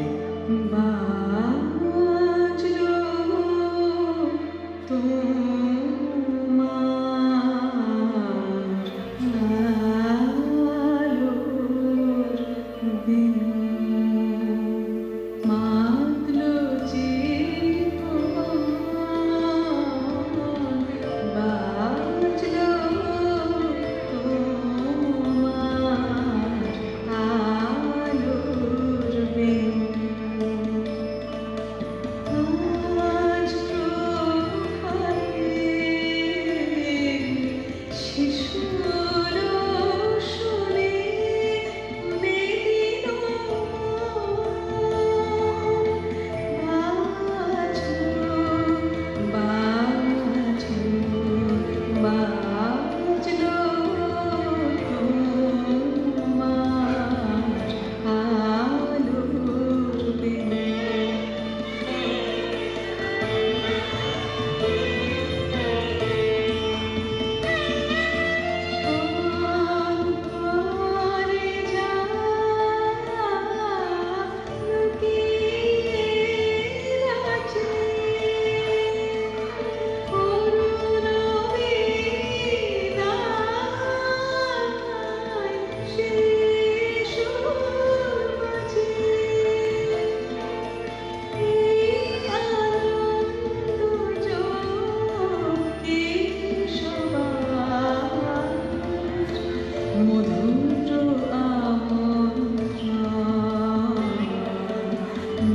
মধুর আমন্ত্রণ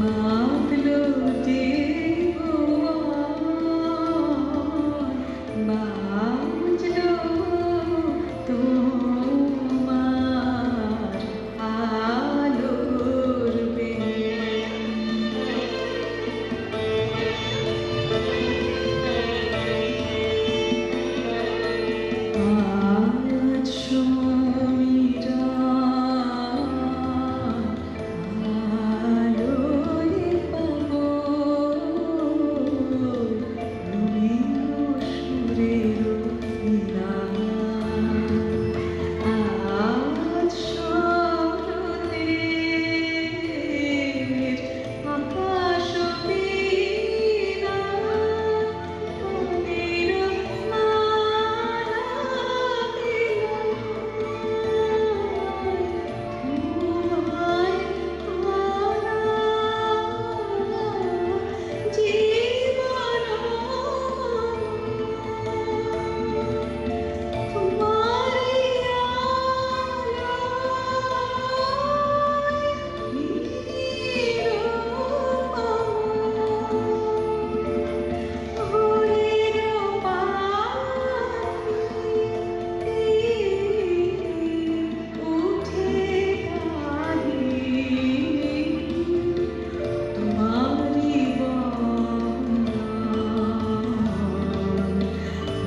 মাগলো যে ভুবন, বাজলো তোমার আলোর বেল। আজ সমীরণ আলোয় পাগল, রবীন্দ্র সুরের নিরান। আজ শরতের আকাশ বীণা, মনের মালা তোমায় ভরা জীবন তোমারই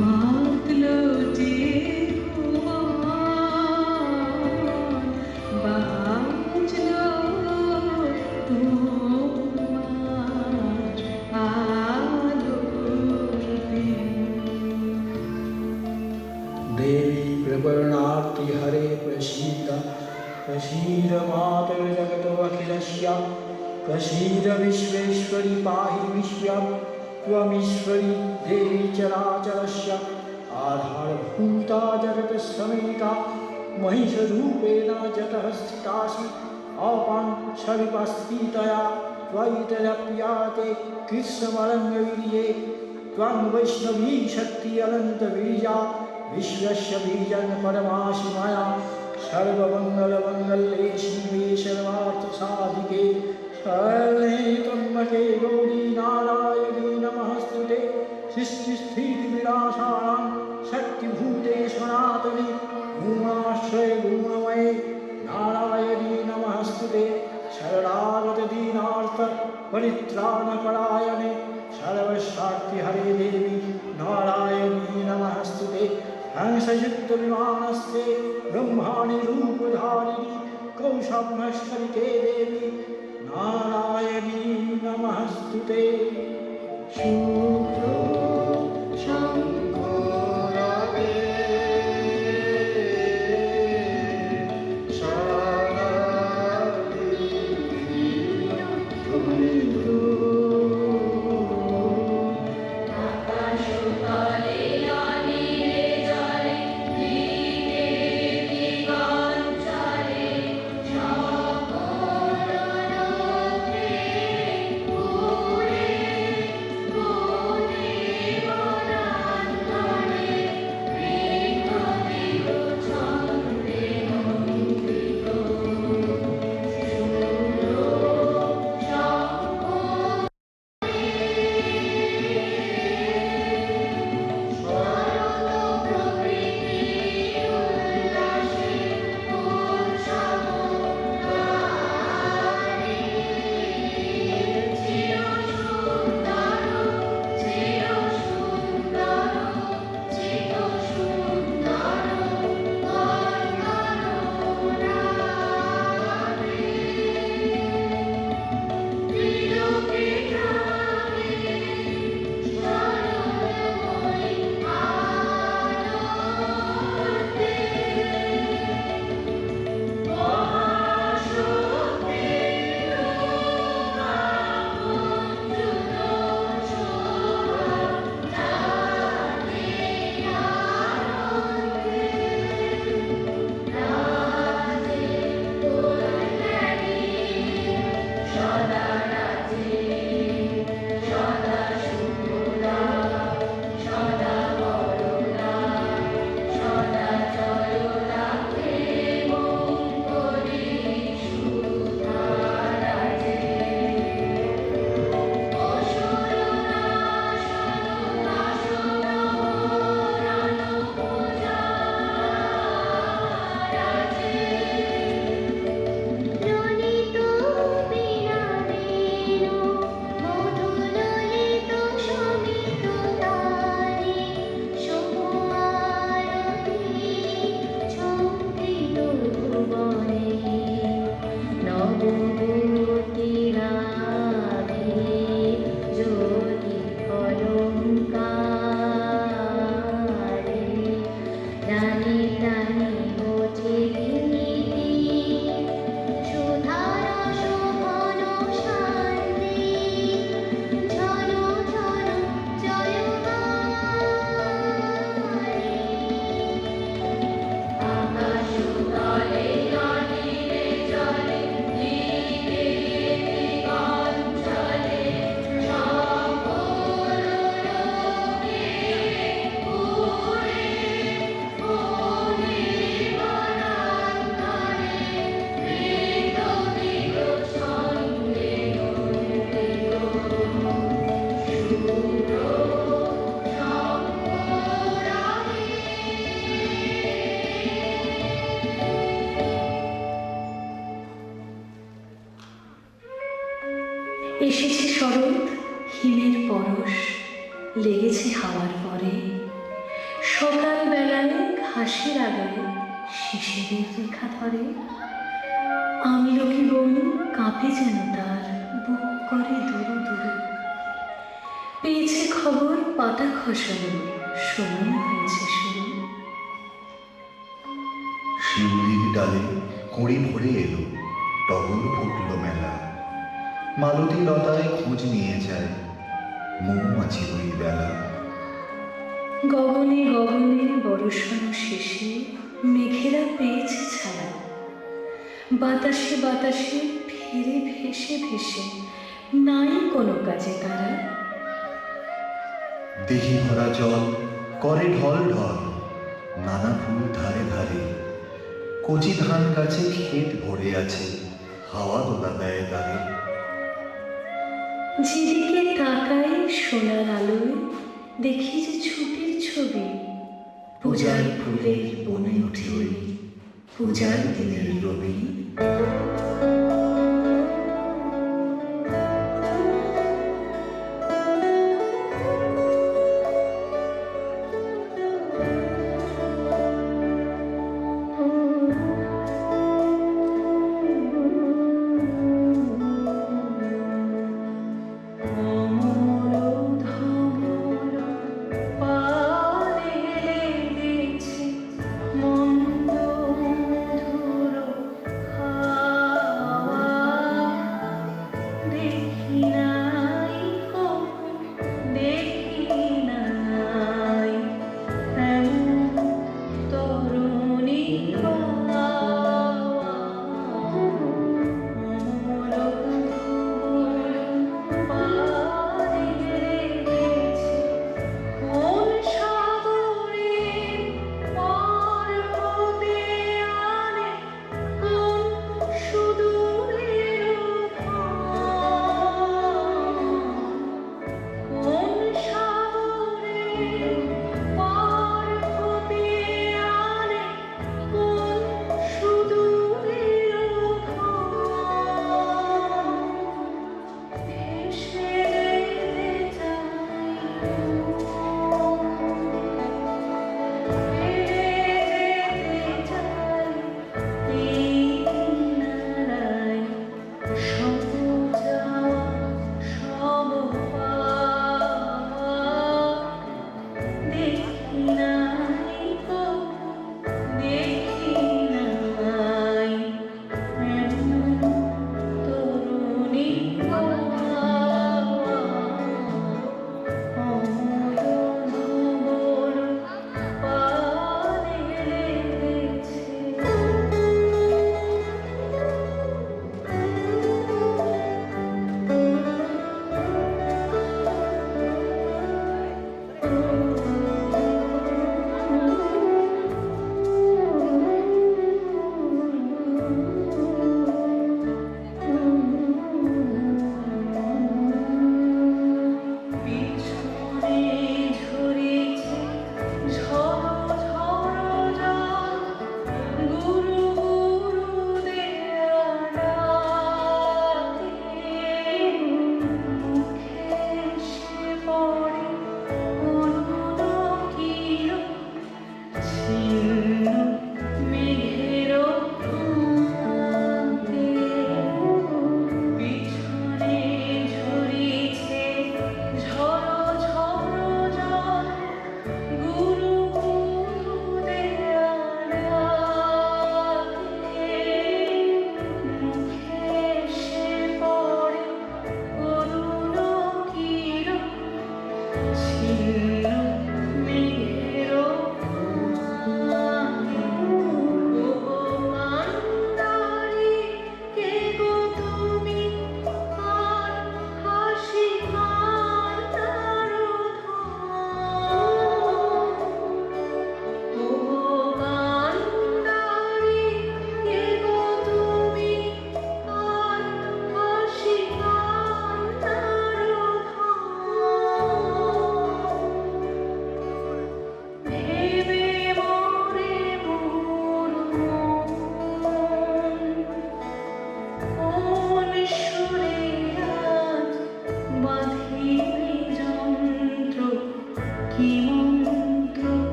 মাগলো যে ভুবন, বাজলো তোমার আলোর বেল। देवी प्रपन्नार्ति हरे प्रसीद प्रसीद मातर्जगतो अखिलस्य प्रसीद विश्वेश्वरि पाहि विश्वं त्वमीश्वरि देवी चराचरस्य आधारभूता जगतस्समेता महिषरूपेण जगतः स्थितासि अपाञ्चविपस्थितया त्वयि तदप्याते कृष्णमरङ्गवीर्ये त्वं वैष्णवी शक्ति अनन्तबीजा विश्वस्य बीजं परमासि मया सर्वमङ्गलमङ्गल्ये शिवे सर्वार्थसाधिके शरणे त्र्यम्बके गौरी नारायणे नमस्तुते सृष्टिस्थितिविनाशानां शक्तिभूते सनातने गुणाश्रये गुणमये नारायणे नमस्तुते शरणागतदीनार्थ परित्राणपरायणे सर्वशाक्तिहरे देवी नारायणी नमस्तुते हंसयुक्तविमानस्ते ब्रह्माणि रूपधारिणि कौशम्यश्वरिते देवी नारायणी नमस्तुते। शुक्रो शङ्को रागे Oh এসেছে শরৎ, হিমের পরশ লেগেছে হাওয়ার পরে, সকাল বেলায় ঘাসের আগায় শিশিরের রেখা ধরে, আমলকি বন কাঁপে যেন তার, বুক করে দুরু দুরু। পেয়েছে খবর পাতা খসানো, সময় হয়েছে শুরু। শিউলির ডালে কুঁড়ি ভরে এলো, টগর ফুটল মেলা। মালতী লতায় খোঁজ নিয়ে যায়, মৌমাছি ওই বেলা। গগনে গগনে বরষণ শেষে মেঘেরা পেয়েছে ছায়া, বাতাসে বাতাসে ফিরে ভেসে ভেসে নাই কোনো কাজে তারা। দেহি ভরা জল করে ঢল ঢল, নানা ফুল ধারে ধারে। কচি ধান গাছে ক্ষেত ভরে আছে, হাওয়া দোলা দেয় দাঁড়ে। যেদিকে তাকাই সোনার আলোয়, দেখি যে ছুটির ছবি, পূজার ফুলের বনে উঠে ওই পূজার দিনের রবি।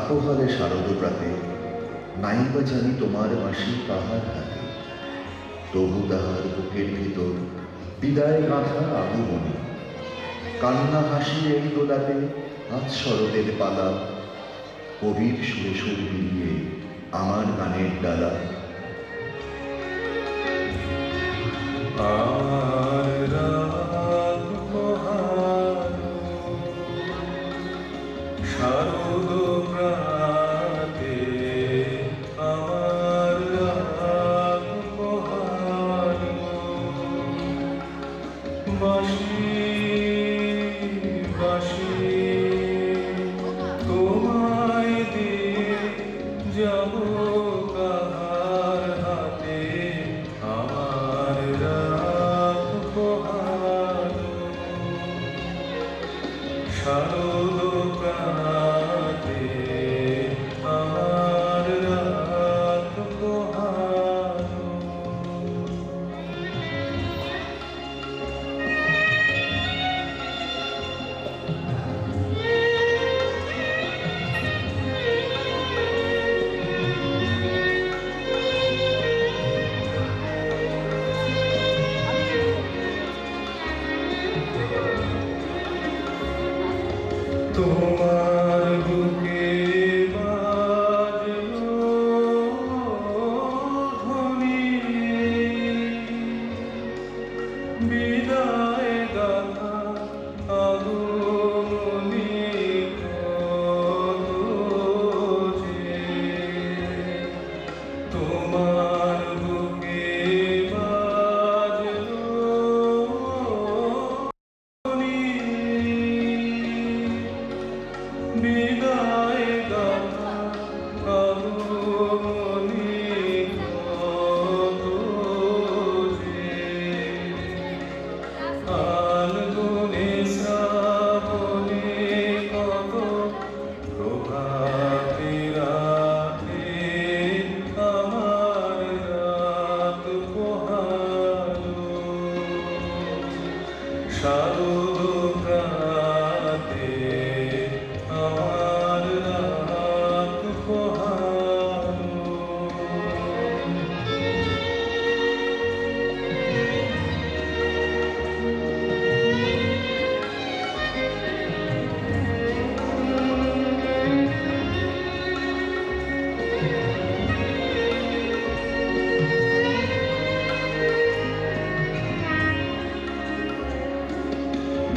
পোহালে শারদ প্রাতে, নাইবা জানি তোমার বাঁশি কাহার হাতে, তবু তাহার বুকের ভিতর বিদায় গাঁথা আগুমনি, কান্না হাসি এই দোলাতে আজ শরতের পালা, কবির সুরে সুর মিলিয়ে আমার গানের ডালা। আর রাত পোহালো শারদ প্রাতে, আমার রাত পোহালো বাঁশি বাঁশি তোমায় দিয়ে যাব কাহার হাতে, আমার রাত পোহালো শারদ প্রাতে, আমার রাত পোহালো। তোমার বুকে বাজলো ধ্বনি, বিদায় গাথা আগুনি কত যে, তোমার বুকে বাজলো বিদায় গাথা আগুনি কত যে, আলগুনে শ্রাবণে কত প্রভাতে রাতে, আমার রাত পোহালো শারদ প্রাতে, আমার রাত পোহালো।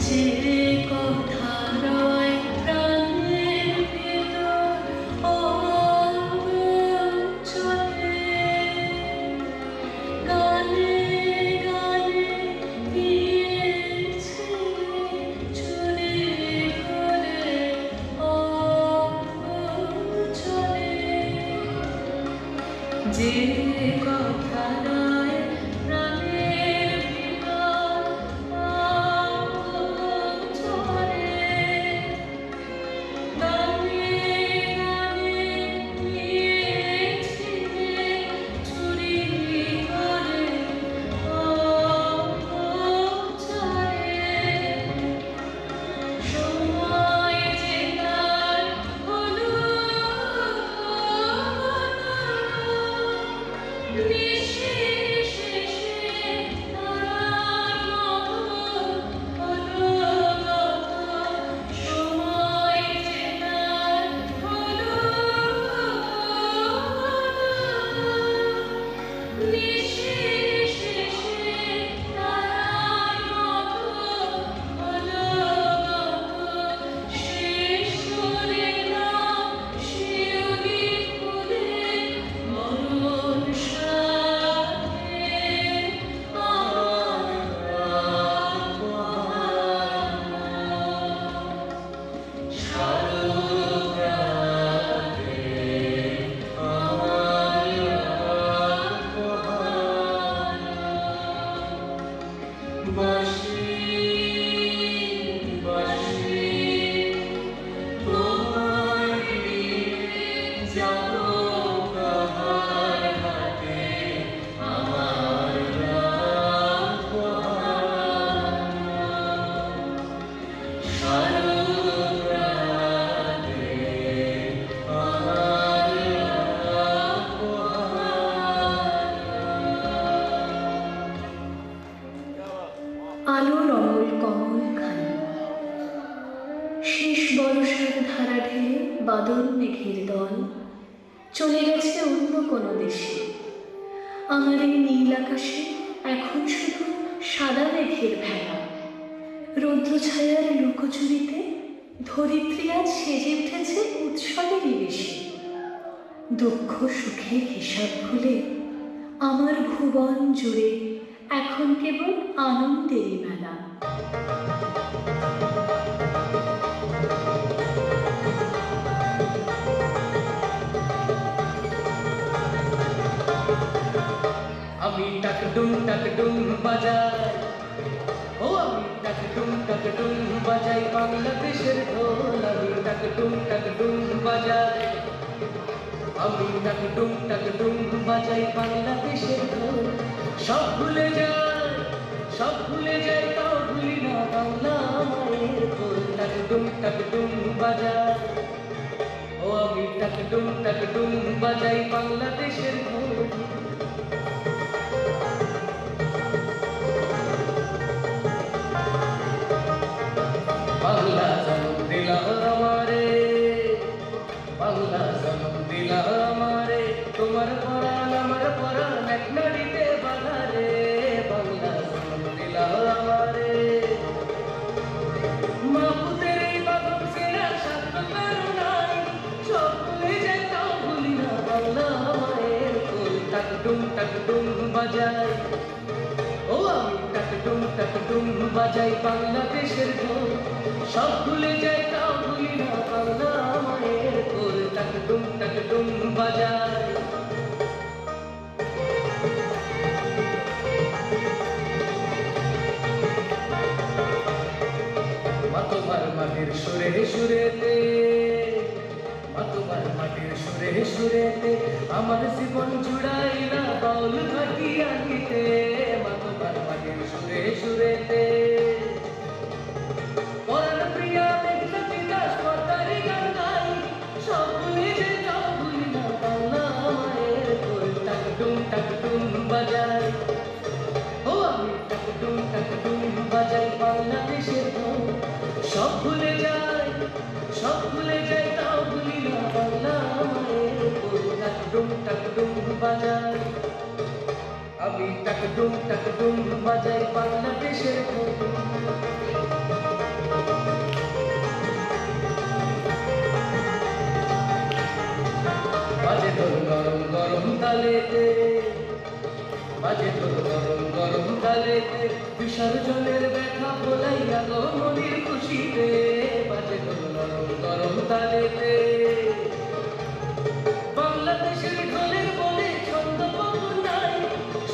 যে কথা রয় প্রাণের ভেতর অচলে, গানে গানে গিয়েছে চুরি করে অচলে, যে কথা রয় প্রাণের ভিতর অচলে, গানে গানে গিয়েছে চুরি করে অচলে, সময় যে তার হলো নিশি শেষে তার মতো হলো গত, সময় যে তার হলো নিশি শেষে তার মতো হলো গত, শেষ করে নাও শিউলি ফুলের মরণ সাথে, আমার রাত পোহালো শারদ প্রাতে, আমার রাত পোহালো বাঁশি বাঁশি তোমায় নিয়ে যাব কাহার হাতে, আমার রাত পোহালো শারদ প্রাতে, আলোর অমল কমল খানি। শেষ বরষার ধারা ঢেলে বাদল মেঘের দল চলে গেছে অন্য কোনো দেশে। আমার এই নীল আকাশে এখন শুধু সাদা মেঘের ভেলা। রৌদ্র ছায়ার লুকোচুরিতে ধরিত্রী আজ সেজে উঠেছে উৎসবেরই বেশি। দুঃখ সুখের হিসাব ভুলে আমার ভুবন জুড়ে এখন কেবল আনন্দেরই মেলা। আমি টাকডুম বাজাই, ও আমি টাকডুম বাজাই বাংলাদেশের ঢোল। আমি টাকডুম বাজাই, আমি টাকডুম বাজাই বাংলাদেশের ঢোল। সব ভুলে যাই তাও ভুলি না বাংলা মায়ের কোল। টাকডুম বাজাই, ও আমি টাকডুম বাজাই বাংলাদেশের ঢোল। বাংলা জনম দিলা আমারে, বাংলা জনম দিলা আমারে, তোমার পরাণ আমার পরাণ এক নাড়িতে বাঁধা রে। বাংলা জনম দিলা আমারে, মা পুতের এই বাঁধন ছেঁড়া সাধ্য কারো নাই। সব ভুলে যাই তাও ভুলি না বাংলা মায়ের কোল। টাকডুম বাজাই, ও আমি টাকডুম বাজাই বাংলাদেশের ঢোল। সব ভুলে যাই তাও ভুলি না বাংলা মায়ের কোল। টাকডুম বাজাই। মা তোমার মাটির সুরেতে, মা তোমার মাটির সুরেতে আমার জীবন জুড়াইলা বাউল থাকিয়া গীতে। মা তোমার মাটির সুরেতে পরাণ প্রিয়া মেঘনা বিকাশ পতারি গান গাই। সব ভুলে যাই তাও ভুলি না বাংলা মায়ের কোল। টাকডুম বাজাই, ও আমি টাকডুম বাজাই বাংলাদেশের ঢোল। সব ভুলে যাই তাও ভুলি না বাংলা মায়ের কোল। টাকডুম বাজাই, আমি টাকডুম বাজাই বাংলাদেশের ঢোল। বাজে ঢোল গরম তালেতে, বাজে ঢোল গরম তালেতে, বিসর্জনের ব্যথা ভোলাইয়া গো মনির খুশিতে। বাজে ঢোল গরম তালেতে, বাংলাদেশের ঢোলের বলে ছন্দ পাবো নাই।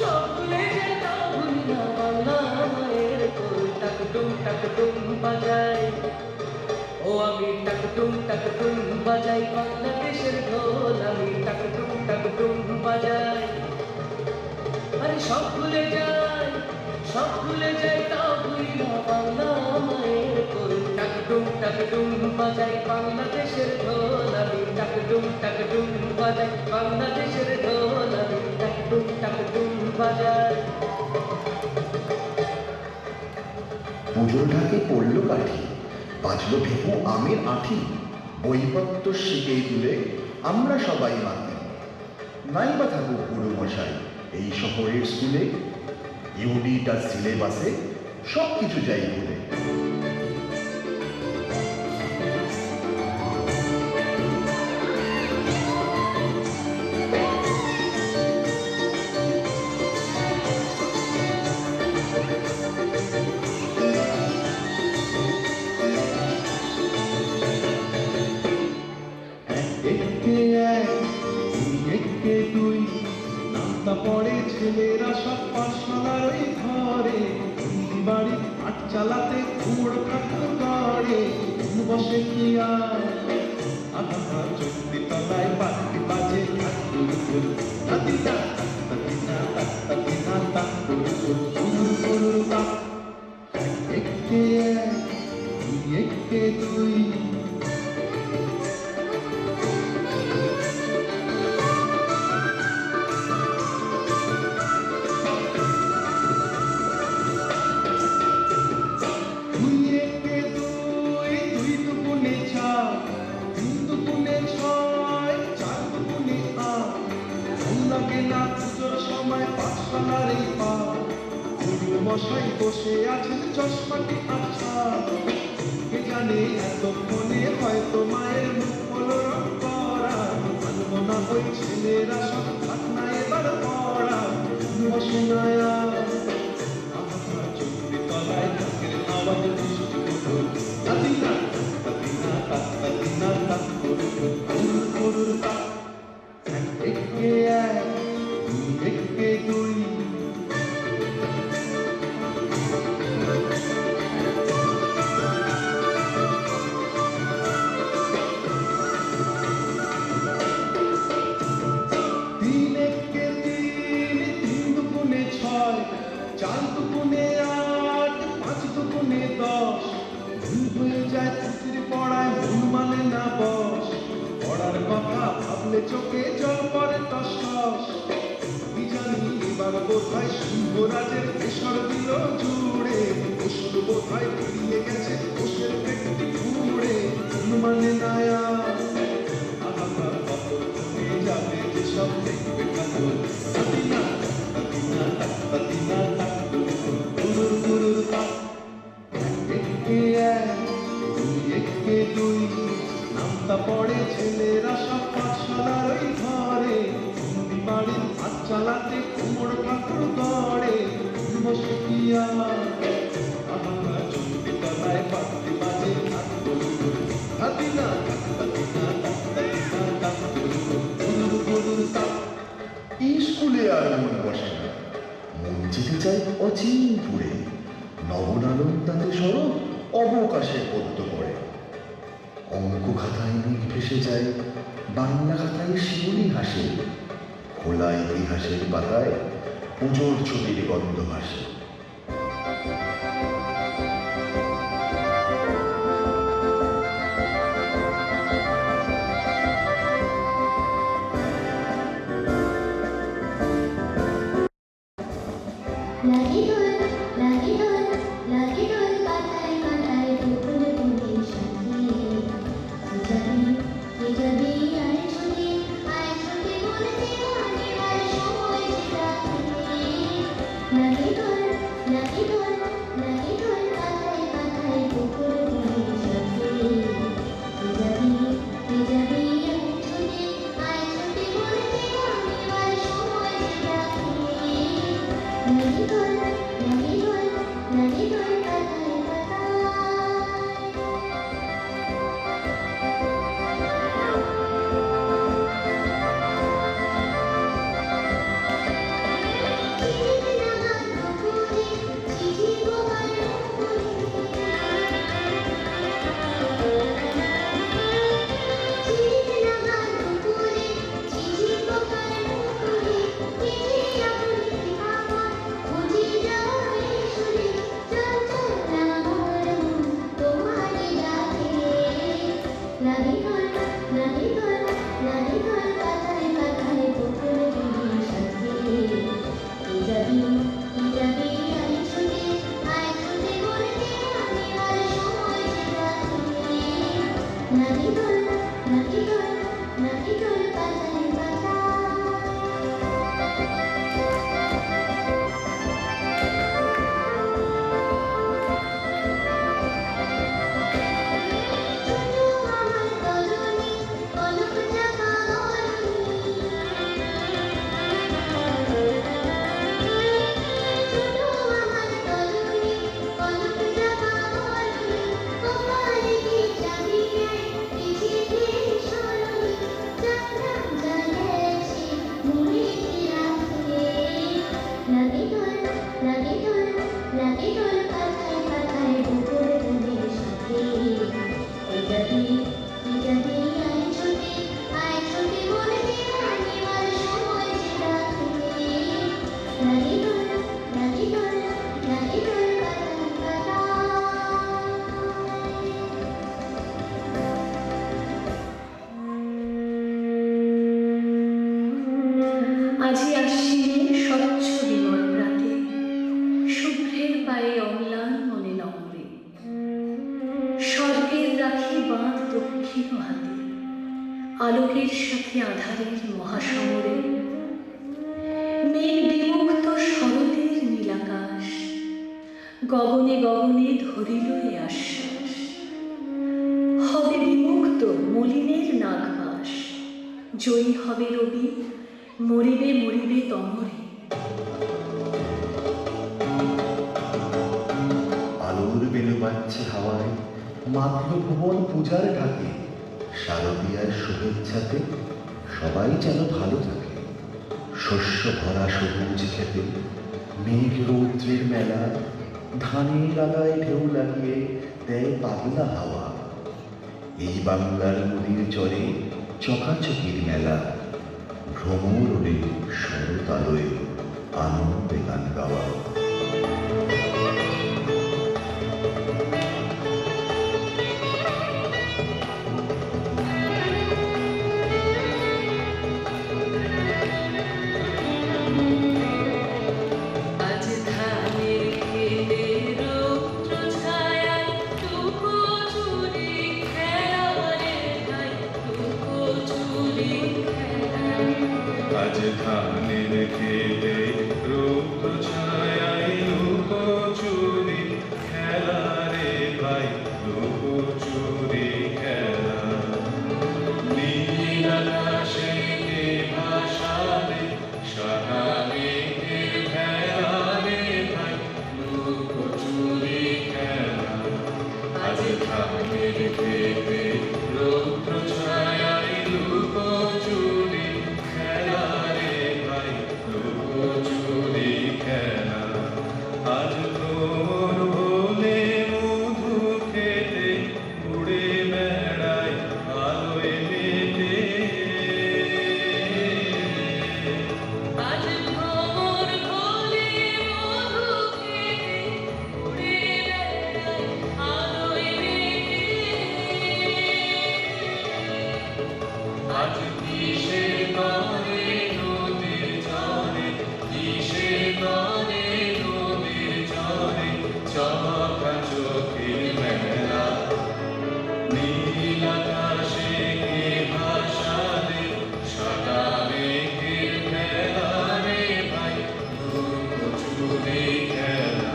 সব ভুলে যাই তাও ভুলি না বাংলা মায়ের কোল। টাকডুম বাজাই, ও আমি টাকডুম বাজাই বাংলাদেশের ঢোল। আমি টাকডুম বাজাই। আরে সব ভুলে যাই তাও ভুলি না বাংলা মায়ের কোল। টাকডুম বাজাই বাংলাদেশের ঢোল। আমি টাকডুম বাজাই বাংলাদেশের ঢোল। আমি টাকডুম বাজাই। পুজোর ঢাকে পড়ল কাঠি, বাজলো ভেপু আমের আঁঠি। বইপত্র শিখেই তুলে আমরা সবাই মাতি। নাই বা থাকুক গুরু মশাই এই শহরের স্কুলে, ইউনিট আর সিলেবাসে সব কিছু যাই ভুলে। পড়ে ছেলেরা সব পাঠশালার ওই ঘরে, বাড়ি আট চালাতে কুড় কাঠু করে। বসে কি আর আধা চুক্তি তলায় বাড়ি বাজে তুই মশাই বসে আছেন চশমাটি আচ্ছা কে জানে এতক্ষণে হয়তো মায়ের মুখ হলো রং করা মানব না ওই ছেলেরা সব ঘটনা এবার পড়া বসে নয়া চুক্তি তলায় ঢাকের আওয়াজ বৃষ্টি হলো তাদিনা তাদিনা তাদিনা তাদিনা একে এক একে দুই তিন একে তিন তিন দুগুণে ছয় চার দুগুণে আট পাঁচ দুগুণে 10 ভুল হয়ে যায় পুঁথির পড়ায় মন মানে না বস পড়ার কথা ভাবলে চোখে জল পড়ে টস টস কি জানি এবার বোধহয় সিংহরাজের কেশর দিল জুড়ে ওষুধ বোধহয় বেরিয়ে গেছে ওষের পেটটি ঘুরে মন মানে না আর। আহা কত কমে যাবে যেসব দেখবে ঠাকুর তাদিনা তাদিনা তাদিনা গুরুর গুরুর একে এক দুই একে দুই নামটা পড়ে ছেলেরা সব পাঠশালার ওই ঘরে হিন্দি বাড়ির হাত চালাতে কুমোর ঠাকুর গড়ে বসে কি আমার আহা চুক্তি তলায় পাখি বাজে তাদিনা তাদিনা তাদিনা গুরুর গুরুর স্কুলে আর মন বসে না মন যেতে চায় অচিনপুরে নবনালন তাতে সরব অবকাশে পদ্ম পড়ে অঙ্ক খাতায় মেঘ ভেসে যায় বাংলা খাতায় শিউলি হাসে খোলা ইতিহাসের পাতায় পুজোর ছবির গন্ধ ভাসে লাগি দোল লাগি দোল লাগি দোল পাতায় পাতায় দুপুর দুপুর সাথে যাবি আর ছুটি বলতে অনেবার সময় লাগি দোল লাগি দোল লাগি দোল পাতায় পাতায় দুপুর দুপুর সাথে যাবি আর ছুটি বলতে অনেবার সময় লাগি দোল লাগি দোল লাগি দোল পাতায় আজি আশ্বিনে স্বচ্ছ বিমল প্রাতে শুভ্রের পায়ে অম্লান মনে নহরে স্বর্গের রাখি বাঁধ দক্ষিণ হাতে আলোকের সাথে আধারের মহাসমরে মেঘ বিমুক্ত শরতের নীলাকাশ গগনে গগনে ধরিল এ আশ্বাস, হবে বিমুক্ত মলিনের নাগবাস, জয়ী হবে রবি, মরিবে মরিবে তমরে। আলোর বেলু বাজছে হাওয়ায়, মাতল ভুবন পূজার ঢাকে, শারদীয়ার শুভেচ্ছাতে সবাই যেন ভালো থাকে। শস্য ভরা সবুজ খেতে, মেঘ রৌদ্রের মেলা, ধানের আগায় ঢেউ লাগিয়ে দেয় পাগলা হাওয়া। এই বাংলার নদীর চরে চকাচকির মেলা, ভ্রমর ওরে শরৎ আলোয় আনন্দে গান গাওয়া। আজ ধানের খেতে রৌদ্র ছায়ায় লুকোচুরি খেলা রে ভাই, লুকোচুরি খেলা। আজ ধানের খেতে রৌদ্র ছায়ায় লুকোচুরি খেলা রে ভাই, লুকোচুরি খেলা। নীল আকাশে কে ভাসাবে সাদা মেঘের ভেলা রে ভাই, লুকোচুরি খেলা। আজ ধানের খেতে রৌদ্র ছায়ায় লুকোচুরি খেলা রে ভাই, লুকোচুরি খেলা। আজ তোর ভোলে মধু খেতে উড়ে বেড়ায় আলোয় মেতে। আজ ভ্রমর ভোলে মধু খেতে উড়ে বেড়ায় আলোয় মেতে। আজ কিসে করে নদীর চরে, কিসে করে নদীর চরে চকা চোখের মেলা। নীল আকাশে কে ভাসাবে সাদা মেঘের ভেলা রে ভাই, লুকোচুরি খেলা।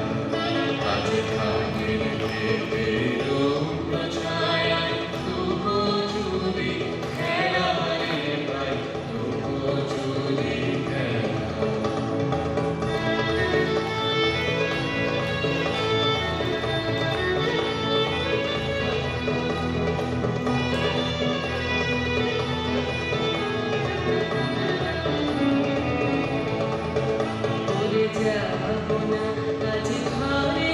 আজ ধানের খেতে রৌদ্র ছায়ায় লুকোচুরি খেলা রে ভাই, লুকোচুরি খেলা। ওরে যাবো না আজ ঘরে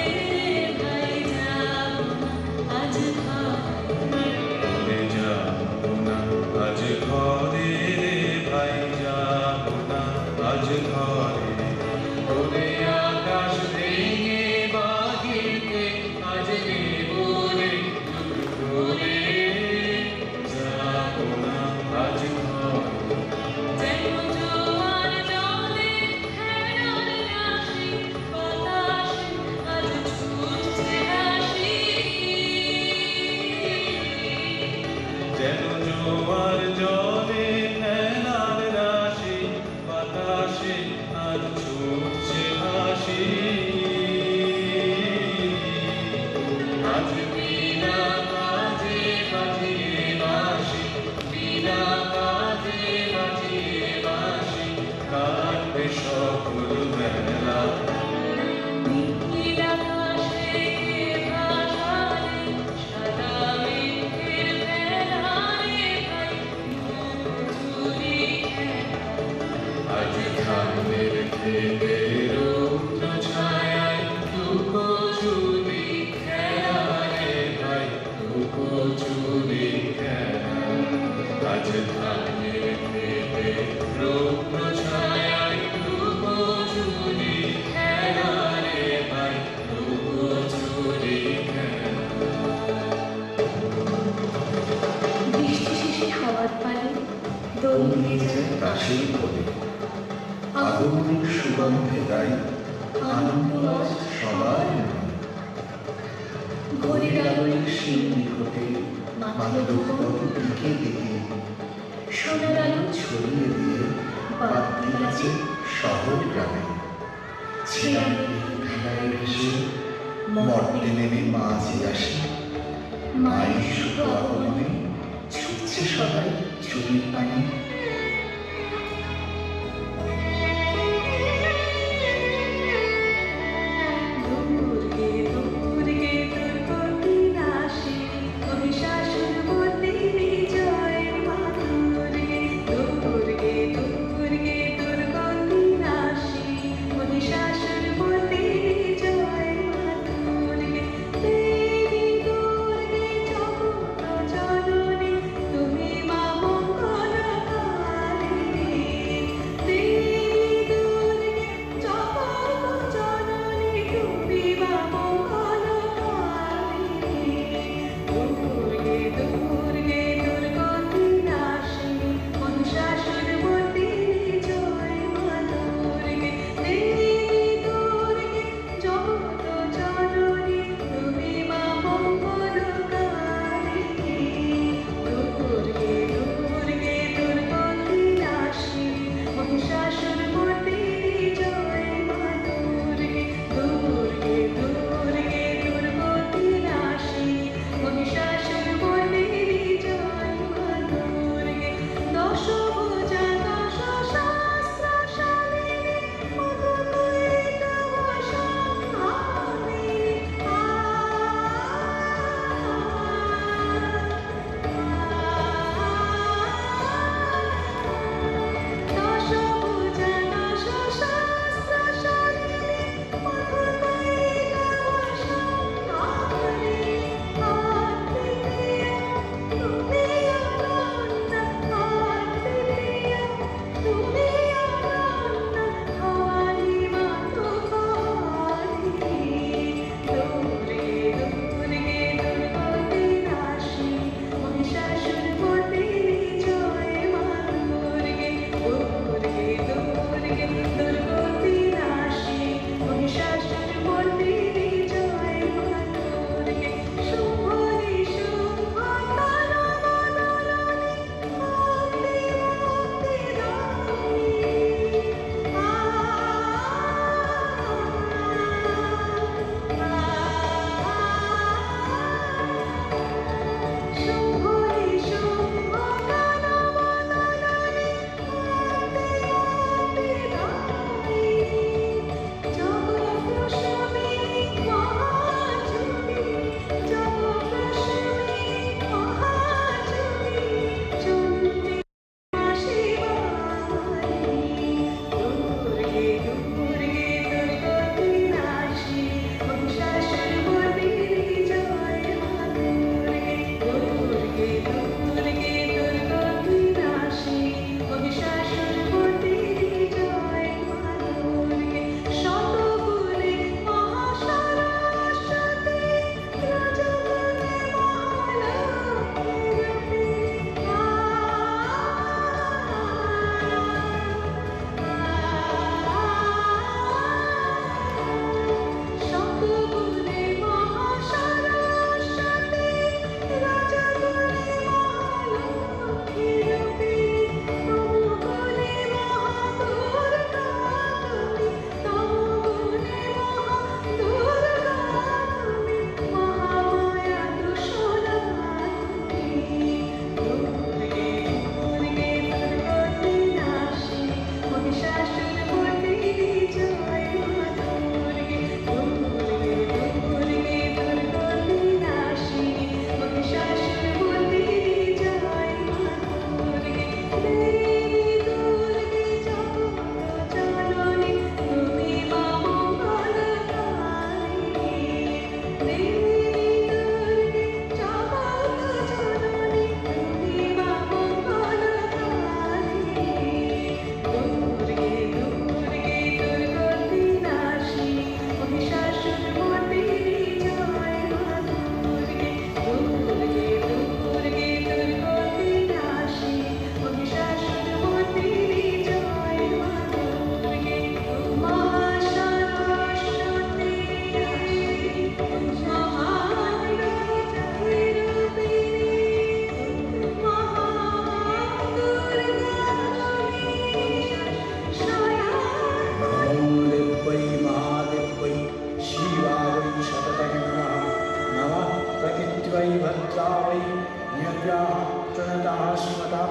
ভাই, যাবো না আজ ঘরে। ওরে যাবো না আজ ঘরে রে ভাই, যাবো না আজ ঘরে। ওরে আকাশ ভেঙে বাহিতে আজ নেবো রে দুটো রে, যাবো না আজ ঘরে। যেন জোয়ার জলে খেলার রাশি, বাতাসে আজ ছুটছে হাসি। যেন জোয়ার জলে ফেলার রাশি, বাতাসে আজ ছুটছে হাসি। আজ বিনা কাজে বাজিয়ে বাঁশি, বিনা কাজে বাজিয়ে বাঁশি, কাটবে সকল বেলা। নীল আকাশে কে ভাসাবে সাদা মেঘের ভেলা রে ভাই, লুকোচুরি খেলা। আজ ধানের খেতে রৌদ্র ছায়ায় লুকোচুরি খেলা রে ভাই, লুকোচুরি খেলা। আজ ধানের খেতে রৌদ্র ছায়ায় লুকোচুরি খেলা রে ভাই, লুকোচুরি খেলা। বৃষ্টি শেষে হওয়ার পালে দোল নিয়ে যায় কাশের ফলে আগমনের সুগন্ধে গাই, আনন্দ আজ সবার মনে। ভোরের আলোয় শিব নিকটে মাতল ভুবন দিকে দিকে সোনার আলো ছড়িয়ে দিয়ে বাতি আছে শহর গ্রামে। ছেঁড়া খেলায় ভেসে মর্তে নেমে মা যে আসে, মায়ের শুভ আগমনে ছুটছে সবাই চোখের পানি। দুর্গে দুর্গে দুর্গতি নাশে মহিষাসুর মর্দিনী জয় মা দুর্গে দুর্গে দুর্গে দুর্গতি নাশে মহিষাসুর মর্দিনী জয় মা দুর্গে দেবী দুর্গে জগৎ জননী তুমি মা মঙ্গলকারিণী वै भद्रा वै नियत्याः प्रणताः स्मता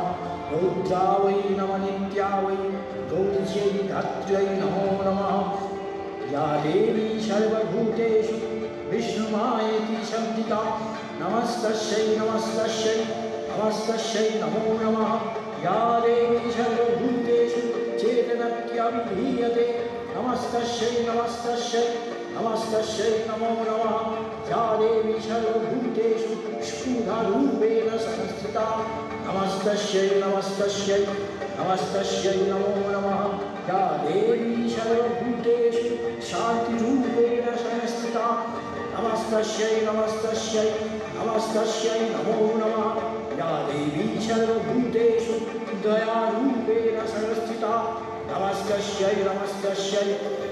रौद्रा वै नमनित्या वै गौर्यै धात्र्यै नमो नमः या देवी सर्वभूतेषु विष्णुमायेति शब्दिता नमस्तस्यै नमस्तस्यै नमस्तस्यै नमो नमः या देवी सर्वभूतेषु चेतनत्याभिधीयते नमस्तस्यै नमस्तस्यै नमस्तस्यै नमो नमः या देवी सर्वभूतेषु स्फुटरूपेण संस्थिता नमस्तस्यै नमस्तस्यै नमस्तस्यै नमो नमः या देवी सर्वभूतेषु शान्तिरूपेण संस्थिता नमस्तस्यै नमस्तस्यै नमस्तस्यै नमो नमः या देवी सर्वभूतेषु दयारूपेण संस्थिता नमस्तस्यै नमस्तस्यै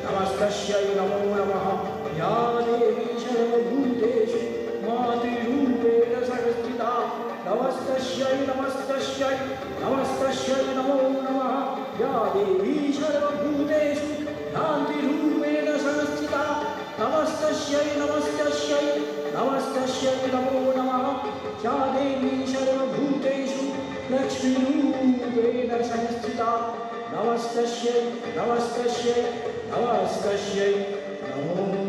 नमस्तस्यै नमो नमः या देवी सर्वभूतेषु मातृरूपेण संस्थिता नमस्तस्यै नमस्तस्यै नमस्तस्यै नमो नमः या देवी सर्वभूतेषु शान्तिरूपेण संस्थिता नमस्तस्यै नमस्तस्यै नमस्तस्यै नमो नमः या देवी सर्वभूतेषु लक्ष्मीरूपेण संस्थिता नमस्तस्यै नमस्तस्यै नमस्तस्यै नमो